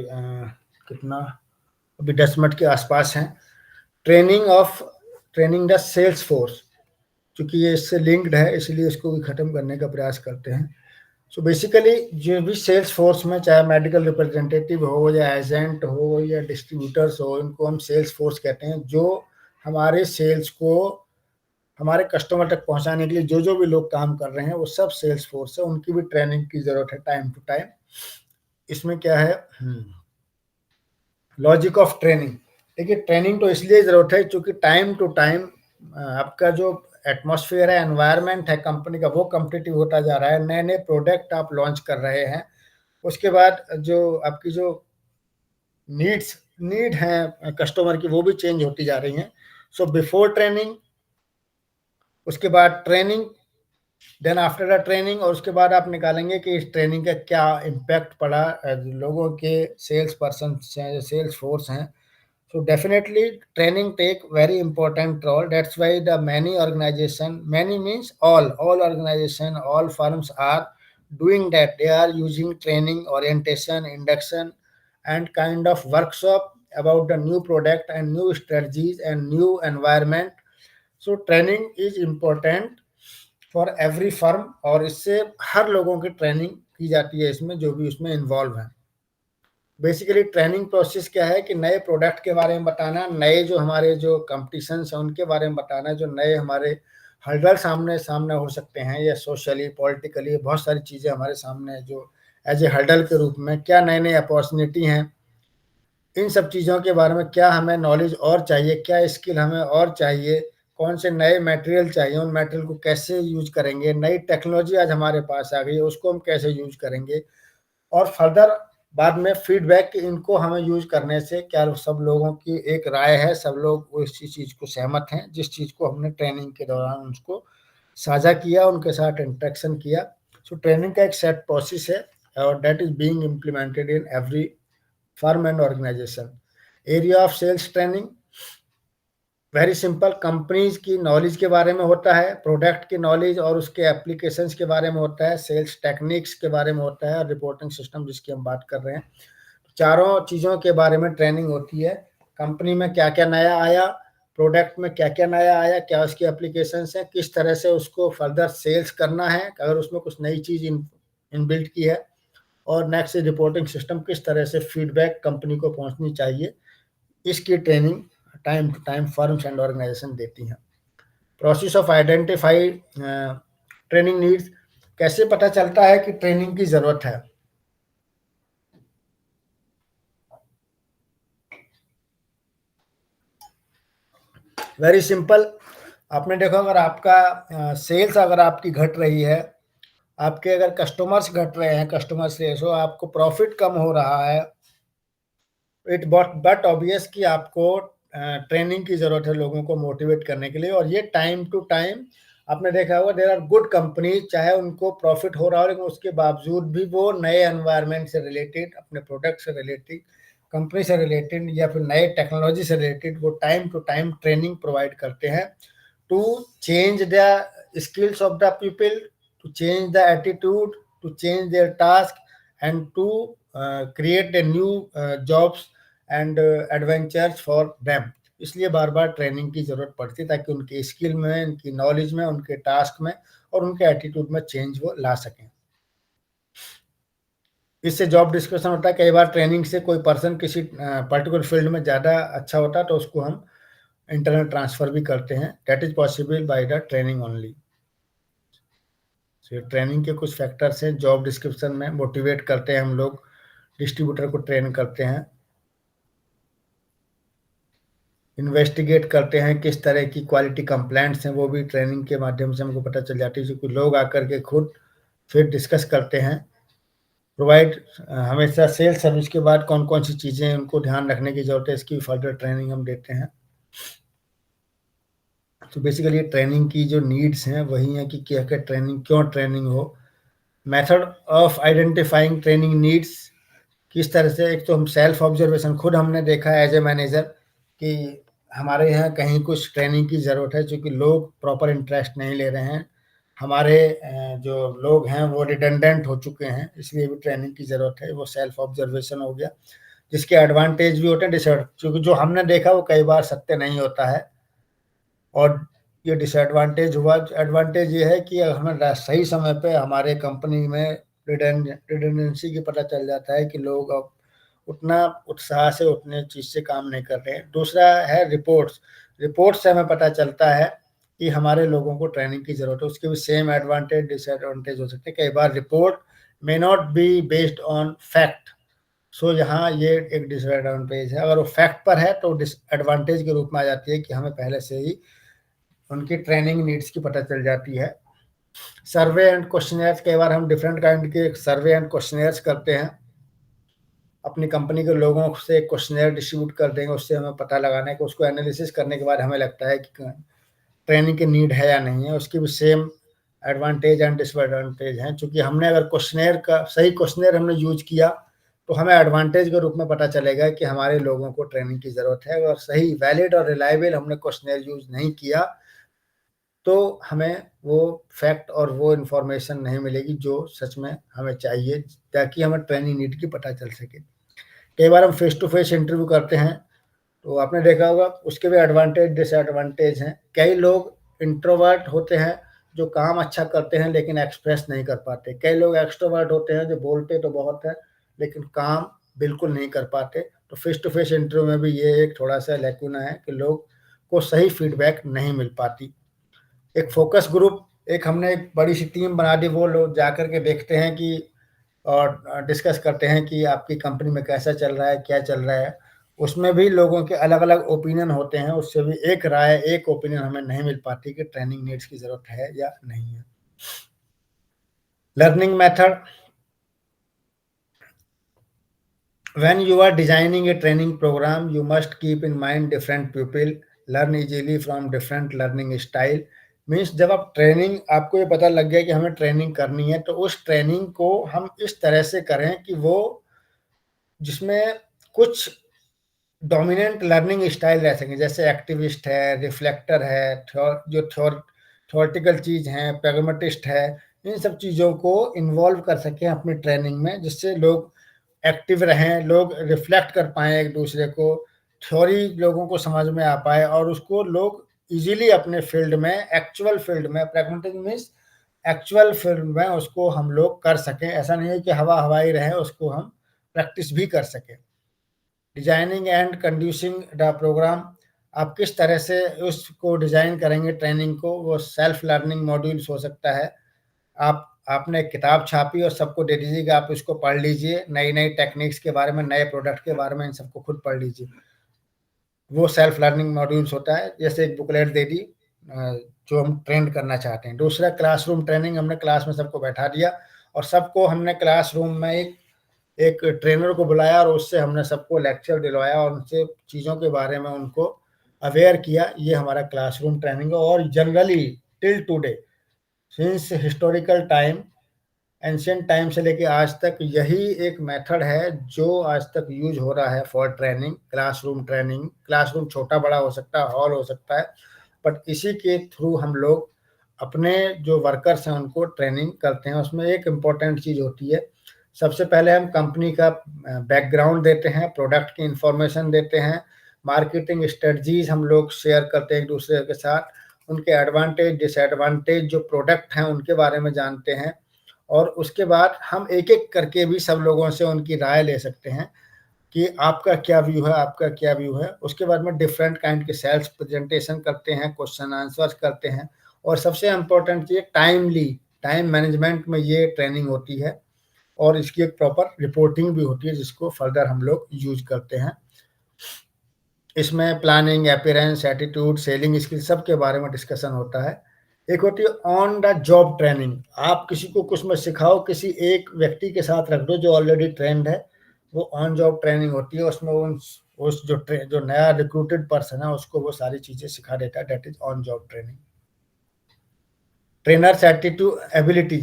कितना, अभी 10 मिनट के आसपास हैं। ट्रेनिंग द सेल्स फोर्स, क्योंकि ये इससे लिंक्ड है, इसलिए इसको भी खत्म करने का प्रयास करते हैं। सो बेसिकली जो भी सेल्स फोर्स में, चाहे मेडिकल रिप्रेजेंटेटिव हो या एजेंट हो या डिस्ट्रीब्यूटर्स हो, इनको हम सेल्स फोर्स कहते हैं। जो हमारे सेल्स को हमारे कस्टमर तक पहुंचाने के लिए जो भी लोग काम कर रहे हैं वो सब सेल्स फोर्स है, उनकी भी ट्रेनिंग की जरूरत है टाइम टू टाइम। इसमें क्या है, लॉजिक ऑफ ट्रेनिंग। देखिए ट्रेनिंग तो इसलिए जरूरत है क्योंकि टाइम टू टाइम आपका जो एटमॉस्फेयर है, एनवायरनमेंट है कंपनी का, वो कम्पिटिटिव होता जा रहा है, नए नए प्रोडक्ट आप लॉन्च कर रहे हैं। उसके बाद जो आपकी जो नीड है कस्टमर की, वो भी चेंज होती जा रही हैं। सो बिफोर ट्रेनिंग, उसके बाद training, then after the training, और उसके बाद आप निकालेंगे कि इस ट्रेनिंग का क्या इम्पैक्ट पड़ा लोगों के, सेल्स पर्सन हैं, सेल्स फोर्स हैं। So definitely training take very important role. That's why the many organization, many means all organization, all firms are doing that. They are using training, orientation, induction, and kind of workshop about the new product and new strategies and new environment. So training is important for every firm, और इससे हर लोगों की training की जाती है इसमें, जो भी उसमें इन्वॉल्व है। बेसिकली ट्रेनिंग प्रोसेस क्या है कि नए प्रोडक्ट के बारे में बताना, नए जो हमारे जो कंपटीशन है उनके बारे में बताना, जो नए हमारे हर्डल सामने सामने हो सकते हैं, या सोशली पॉलिटिकली बहुत सारी चीज़ें हमारे सामने जो एज ए हर्डल के रूप में, क्या नए नए अपॉर्चुनिटी हैं, इन सब चीज़ों के बारे में क्या हमें नॉलेज और चाहिए, क्या स्किल हमें और चाहिए, कौन से नए मटेरियल चाहिए, उन मटेरियल को कैसे यूज करेंगे, नई टेक्नोलॉजी आज हमारे पास आ गई है उसको हम कैसे यूज करेंगे, और फर्दर बाद में फीडबैक, इनको हमें यूज करने से क्या सब लोगों की एक राय है, सब लोग उसी चीज़ को सहमत हैं जिस चीज़ को हमने ट्रेनिंग के दौरान उसको साझा किया, उनके साथ इंटरेक्शन किया। सो ट्रेनिंग का एक सेट प्रोसेस है, और that is being implemented in every firm and organization. Area of sales training, very simple, companies की नॉलेज के बारे में होता है, प्रोडक्ट की नॉलेज और उसके एप्लीकेशंस के बारे में होता है, सेल्स टेक्निक्स के बारे में होता है और रिपोर्टिंग सिस्टम जिसकी हम बात कर रहे हैं। चारों चीज़ों के बारे में ट्रेनिंग होती है। कंपनी में क्या-क्या नया आया, प्रोडक्ट में क्या-क्या नया आया, क्या उसकी एप्लीकेशंस हैं, किस तरह से उसको फर्दर सेल्स करना है, अगर उसमें कुछ नई चीज़ इनबिल्ट की है, और नेक्स्ट रिपोर्टिंग सिस्टम किस तरह से फीडबैक कंपनी को पहुँचनी चाहिए, इसकी training time to time firms and organization देती हैं। Process of identify training needs, कैसे पता चलता है कि ट्रेनिंग की ज़रूरत है? वेरी सिंपल, आपने देखा अगर आपका सेल्स अगर आपकी घट रही है, आपके अगर कस्टमर्स घट रहे हैं, कस्टमर सेल्स हो, आपको प्रॉफिट कम हो रहा है, इट बट ऑब्वियस कि आपको ट्रेनिंग की ज़रूरत है लोगों को मोटिवेट करने के लिए, और ये टाइम टू टाइम आपने देखा होगा देयर आर गुड कंपनीज, चाहे उनको प्रॉफिट हो रहा हो लेकिन उसके बावजूद भी वो नए एनवायरनमेंट से रिलेटेड, अपने प्रोडक्ट से रिलेटेड, कंपनी से रिलेटेड या फिर नए टेक्नोलॉजी से रिलेटेड वो time to time training provide करते हैं to change the skills of the people, to change the attitude, to change their task and to create a new jobs and adventures for them. इसलिए बार बार training की ज़रूरत पड़ती है ताकि उनकी स्किल में, उनकी नॉलेज में, उनके टास्क में और उनके एटीट्यूड में चेंज वो ला सकें। इससे जॉब डिस्कशन होता है। कई बार ट्रेनिंग से कोई पर्सन किसी पर्टिकुलर फील्ड में ज़्यादा अच्छा होता है तो उसको हम इंटरनल ट्रांसफ़र भी करते हैं। That is possible by the training only. Training के कुछ फैक्टर्स हैं जॉब डिस्क्रिप्शन में। मोटिवेट करते हैं हम लोग, डिस्ट्रीब्यूटर को ट्रेन करते हैं, इन्वेस्टिगेट करते हैं किस तरह की क्वालिटी कंप्लेंट्स हैं, वो भी ट्रेनिंग के माध्यम से हमको पता चल जाती है। जो कुछ लोग आकर के खुद फिर डिस्कस करते हैं। प्रोवाइड, हमेशा सेल्स सर्विस के बाद कौन-कौन सी चीज़ें उनको ध्यान रखने की ज़रूरत है, इसकी फर्दर ट्रेनिंग हम देते हैं। तो बेसिकली ट्रेनिंग की जो नीड्स हैं वही हैं कि क्या-क्या ट्रेनिंग, क्यों ट्रेनिंग हो। Method of identifying training needs, किस तरह से, एक तो हम सेल्फ ऑब्जर्वेशन, खुद हमने देखा है एज ए मैनेजर कि हमारे यहाँ कहीं कुछ ट्रेनिंग की ज़रूरत है, चूँकि लोग प्रॉपर इंटरेस्ट नहीं ले रहे हैं। हमारे जो लोग हैं वो रिडंडेंट हो चुके हैं, इसलिए भी ट्रेनिंग की ज़रूरत है। वो सेल्फ ऑब्जर्वेशन हो गया, जिसके एडवांटेज भी होते हैं, क्योंकि जो हमने देखा वो कई बार सत्य नहीं होता है। और ये डिसएडवांटेज हुआ, एडवांटेज ये है कि हमें सही समय पे हमारे कंपनी में रिडंडेंसी की पता चल जाता है कि लोग अब उतना उत्साह से उतने चीज़ से काम नहीं कर रहे हैं। दूसरा है रिपोर्ट्स, रिपोर्ट्स से हमें पता चलता है कि हमारे लोगों को ट्रेनिंग की ज़रूरत है। उसके भी सेम एडवांटेज डिसएडवांटेज हो सकते हैं। कई बार report may not be based on fact, so यहाँ ये एक डिसएडवांटेज है। अगर वो फैक्ट पर है तो डिसएडवांटेज के रूप में आ जाती है कि हमें पहले से ही उनकी ट्रेनिंग नीड्स की पता चल जाती है। सर्वे एंड क्वेश्चनेयर्स, कई बार हम डिफरेंट काइंड के सर्वे एंड क्वेश्चनेयर्स करते हैं। अपनी कंपनी के लोगों से क्वेश्चनेयर डिस्ट्रीब्यूट कर देंगे, उससे हमें पता लगाना है कि उसको एनालिसिस करने के बाद हमें लगता है कि ट्रेनिंग की नीड है या नहीं है। उसकी भी सेम एडवांटेज एंड डिसएडवांटेज हैं। चूँकि हमने अगर क्वेश्चनेयर का सही क्वेश्चनेयर हमने यूज़ किया तो हमें एडवांटेज के रूप में पता चलेगा कि हमारे लोगों को ट्रेनिंग की ज़रूरत है। अगर सही, वैलिड और रिलायबल हमने क्वेश्चनेयर यूज़ नहीं किया तो हमें वो फैक्ट और वो इन्फॉर्मेशन नहीं मिलेगी जो सच में हमें चाहिए, ताकि हमें ट्रेनिंग नीड की पता चल सके। कई बार हम फेस टू फेस इंटरव्यू करते हैं तो आपने देखा होगा उसके भी एडवांटेज डिसएडवांटेज हैं। कई लोग इंट्रोवर्ट होते हैं जो काम अच्छा करते हैं लेकिन एक्सप्रेस नहीं कर पाते। कई लोग एक्सट्रोवर्ट होते हैं जो बोलते तो बहुत हैं लेकिन काम बिल्कुल नहीं कर पाते। तो फेस टू फेस इंटरव्यू में भी ये एक थोड़ा-सा लैक्यूना है कि लोग को सही फीडबैक नहीं मिल पाती। एक फ़ोकस ग्रुप, एक हमने एक बड़ी-सी टीम बना दी, वो लोग जाकर के देखते हैं कि और डिस्कस करते हैं कि आपकी कंपनी में कैसा चल रहा है, क्या चल रहा है। उसमें भी लोगों के अलग-अलग ओपिनियन होते हैं, उससे भी एक राय, एक ओपिनियन हमें नहीं मिल पाती कि ट्रेनिंग नीड्स की ज़रूरत है या नहीं है। Learning method, when you are designing a training program, you must keep in mind different people learn easily from different learning style। Means जब आप ट्रेनिंग, आपको ये पता लग गया कि हमें ट्रेनिंग करनी है तो उस ट्रेनिंग को हम इस तरह से करें कि वो जिसमें कुछ डोमिनेंट लर्निंग स्टाइल रह सकें, जैसे एक्टिविस्ट है, रिफ्लेक्टर है, जो थ्योरेटिकल चीज़ हैं, प्रैग्मेटिस्ट है, इन सब चीज़ों को इन्वॉल्व कर सकें अपनी ट्रेनिंग में, जिससे लोग एक्टिव रहें, लोग रिफ्लेक्ट कर पाएँ एक दूसरे को, थ्योरी लोगों को समझ में आ पाए और उसको लोग इजीली अपने फील्ड में, एक्चुअल फील्ड में, प्रैग्मेटिज्म मीन्स एक्चुअल फील्ड में उसको हम लोग कर सकें। ऐसा नहीं है कि हवा हवाई रहे, उसको हम प्रैक्टिस भी कर सकें। डिजाइनिंग एंड कंड्यूसिंग द प्रोग्राम, आप किस तरह से उसको डिजाइन करेंगे ट्रेनिंग को, वो सेल्फ लर्निंग मॉड्यूल्स हो सकता है। आपने किताब छापी और सबको दे दीजिए कि आप इसको पढ़ लीजिए, नई नई टेक्निक्स के बारे में, नए प्रोडक्ट के बारे में, इन सबको खुद पढ़ लीजिए, वो सेल्फ लर्निंग मॉड्यूल्स होता है। जैसे एक बुकलेट दे दी जो हम ट्रेंड करना चाहते हैं। दूसरा क्लासरूम ट्रेनिंग, हमने क्लास में सबको बैठा दिया और सबको हमने क्लासरूम में एक ट्रेनर को बुलाया और उससे हमने सबको लेक्चर दिलवाया और उनसे चीज़ों के बारे में उनको अवेयर किया। ये हमारा क्लासरूम ट्रेनिंग है। और generally till today, since historical time, ancient time से लेके आज तक, यही एक मेथड है जो आज तक यूज हो रहा है for training, classroom training. Classroom छोटा बड़ा हो सकता है, हॉल हो सकता है, बट इसी के थ्रू हम लोग अपने जो वर्कर्स हैं उनको ट्रेनिंग करते हैं। उसमें एक इम्पॉर्टेंट चीज़ होती है, सबसे पहले हम कंपनी का बैकग्राउंड देते हैं, प्रोडक्ट की इंफॉर्मेशन देते हैं, मार्केटिंग स्ट्रेटजीज हम लोग शेयर करते हैं एक दूसरे के साथ, उनके एडवांटेज डिसएडवांटेज जो प्रोडक्ट हैं उनके बारे में जानते हैं। और उसके बाद हम एक एक करके भी सब लोगों से उनकी राय ले सकते हैं कि आपका क्या व्यू है, आपका क्या व्यू है। उसके बाद में डिफरेंट काइंड के सेल्स प्रेजेंटेशन करते हैं, क्वेश्चन आंसर्स करते हैं। और सबसे इम्पोर्टेंट चीज़ टाइम मैनेजमेंट में ये ट्रेनिंग होती है और इसकी एक प्रॉपर रिपोर्टिंग भी होती है जिसको फर्दर हम लोग यूज करते हैं। इसमें planning, appearance, attitude, selling skill सब के बारे में डिस्कशन होता है। एक होती है ऑन द जॉब ट्रेनिंग, आप किसी को कुछ मत सिखाओ, किसी एक व्यक्ति के साथ रख दो जो ऑलरेडी ट्रेंड है, वो ऑन जॉब ट्रेनिंग होती है। उसमें उस जो नया रिक्रूटेड पर्सन है उसको वो सारी चीजें सिखा देता है, that is on job training. Trainers attitude ability,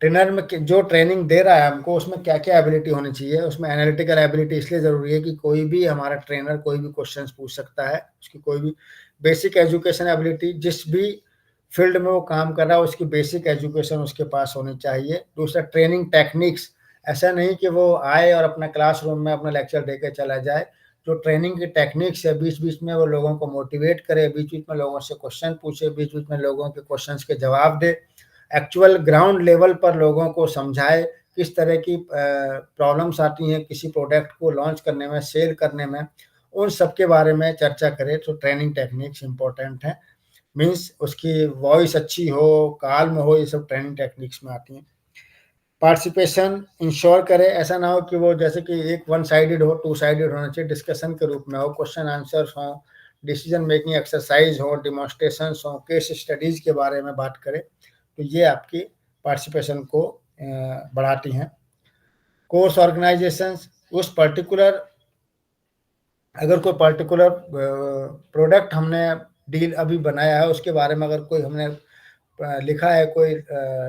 trainer में जो ट्रेनिंग दे रहा है हमको उसमें क्या क्या एबिलिटी होनी चाहिए। उसमें एनालिटिकल एबिलिटी इसलिए जरूरी है कि कोई भी हमारा ट्रेनर कोई भी क्वेश्चंस पूछ सकता है, उसकी कोई भी बेसिक एजुकेशन एबिलिटी, जिस भी फील्ड में वो काम कर रहा है उसकी बेसिक एजुकेशन उसके पास होनी चाहिए। दूसरा ट्रेनिंग टेक्निक्स, ऐसा नहीं कि वो आए और अपना क्लासरूम में अपना लेक्चर देकर चला जाए। जो ट्रेनिंग की टेक्निक्स है, बीच बीच में वो लोगों को मोटिवेट करे, बीच बीच में लोगों से क्वेश्चन पूछे, बीच बीच में लोगों के क्वेश्चंस के जवाब दे, एक्चुअल ग्राउंड लेवल पर लोगों को समझाए किस तरह की प्रॉब्लम्स आती हैं किसी प्रोडक्ट को लॉन्च करने में, सेल करने में, उन सब के बारे में चर्चा करें। तो ट्रेनिंग टेक्निक्स इंपॉर्टेंट है, मीन्स उसकी वॉइस अच्छी हो, काल्म हो, ये सब ट्रेनिंग टेक्निक्स में आती हैं। पार्टिसिपेशन इंश्योर करें, ऐसा ना हो कि वो जैसे कि एक वन साइडेड हो, टू साइडेड होना चाहिए, डिस्कशन के रूप में हो, क्वेश्चन आंसर्स हो, डिसीजन मेकिंग एक्सरसाइज हो, डिमॉन्स्ट्रेशन हो, केस स्टडीज के बारे में बात करें, तो ये आपकी पार्टिसिपेशन को बढ़ाती हैं। कोर्स ऑर्गेनाइजेशंस, उस पर्टिकुलर अगर कोई पर्टिकुलर प्रोडक्ट हमने डील अभी बनाया है उसके बारे में अगर कोई हमने लिखा है, कोई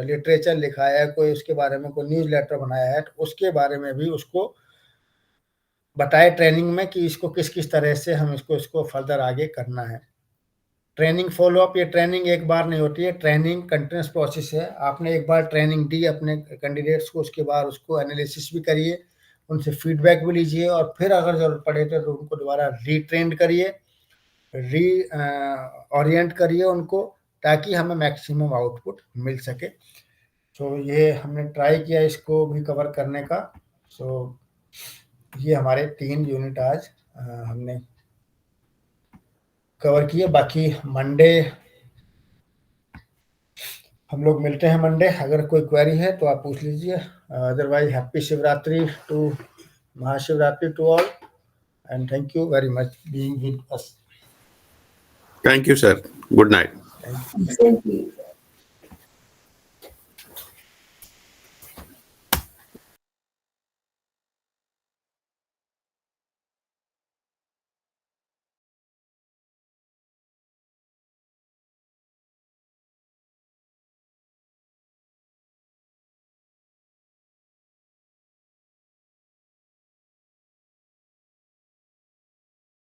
लिटरेचर लिखा है, कोई उसके बारे में कोई न्यूज़ लेटर बनाया है, तो उसके बारे में भी उसको बताए ट्रेनिंग में कि इसको किस किस तरह से हम इसको फर्दर आगे करना है। ट्रेनिंग फॉलोअप, ये ट्रेनिंग एक बार नहीं होती है, ट्रेनिंग कंटिन्यूस प्रोसेस है। आपने एक बार ट्रेनिंग दी अपने कैंडिडेट्स को, उसके बाद उसको एनालिसिस भी करिए, उनसे फीडबैक भी लीजिए और फिर अगर जरूरत पड़े तो उनको दोबारा रीट्रेंड करिए, ओरिएंट करिए उनको, ताकि हमें मैक्सिमम आउटपुट मिल सके। तो ये हमने ट्राई किया इसको भी कवर करने का। सो ये हमारे 3 यूनिट आज हमने कवर किए। बाकी मंडे हम लोग मिलते हैं मंडे, अगर कोई क्वेरी है तो आप पूछ लीजिए। Otherwise happy Shivratri to Mahashivratri to all and thank you very much being with us. Thank you, sir. Good night. Thank you. Thank you.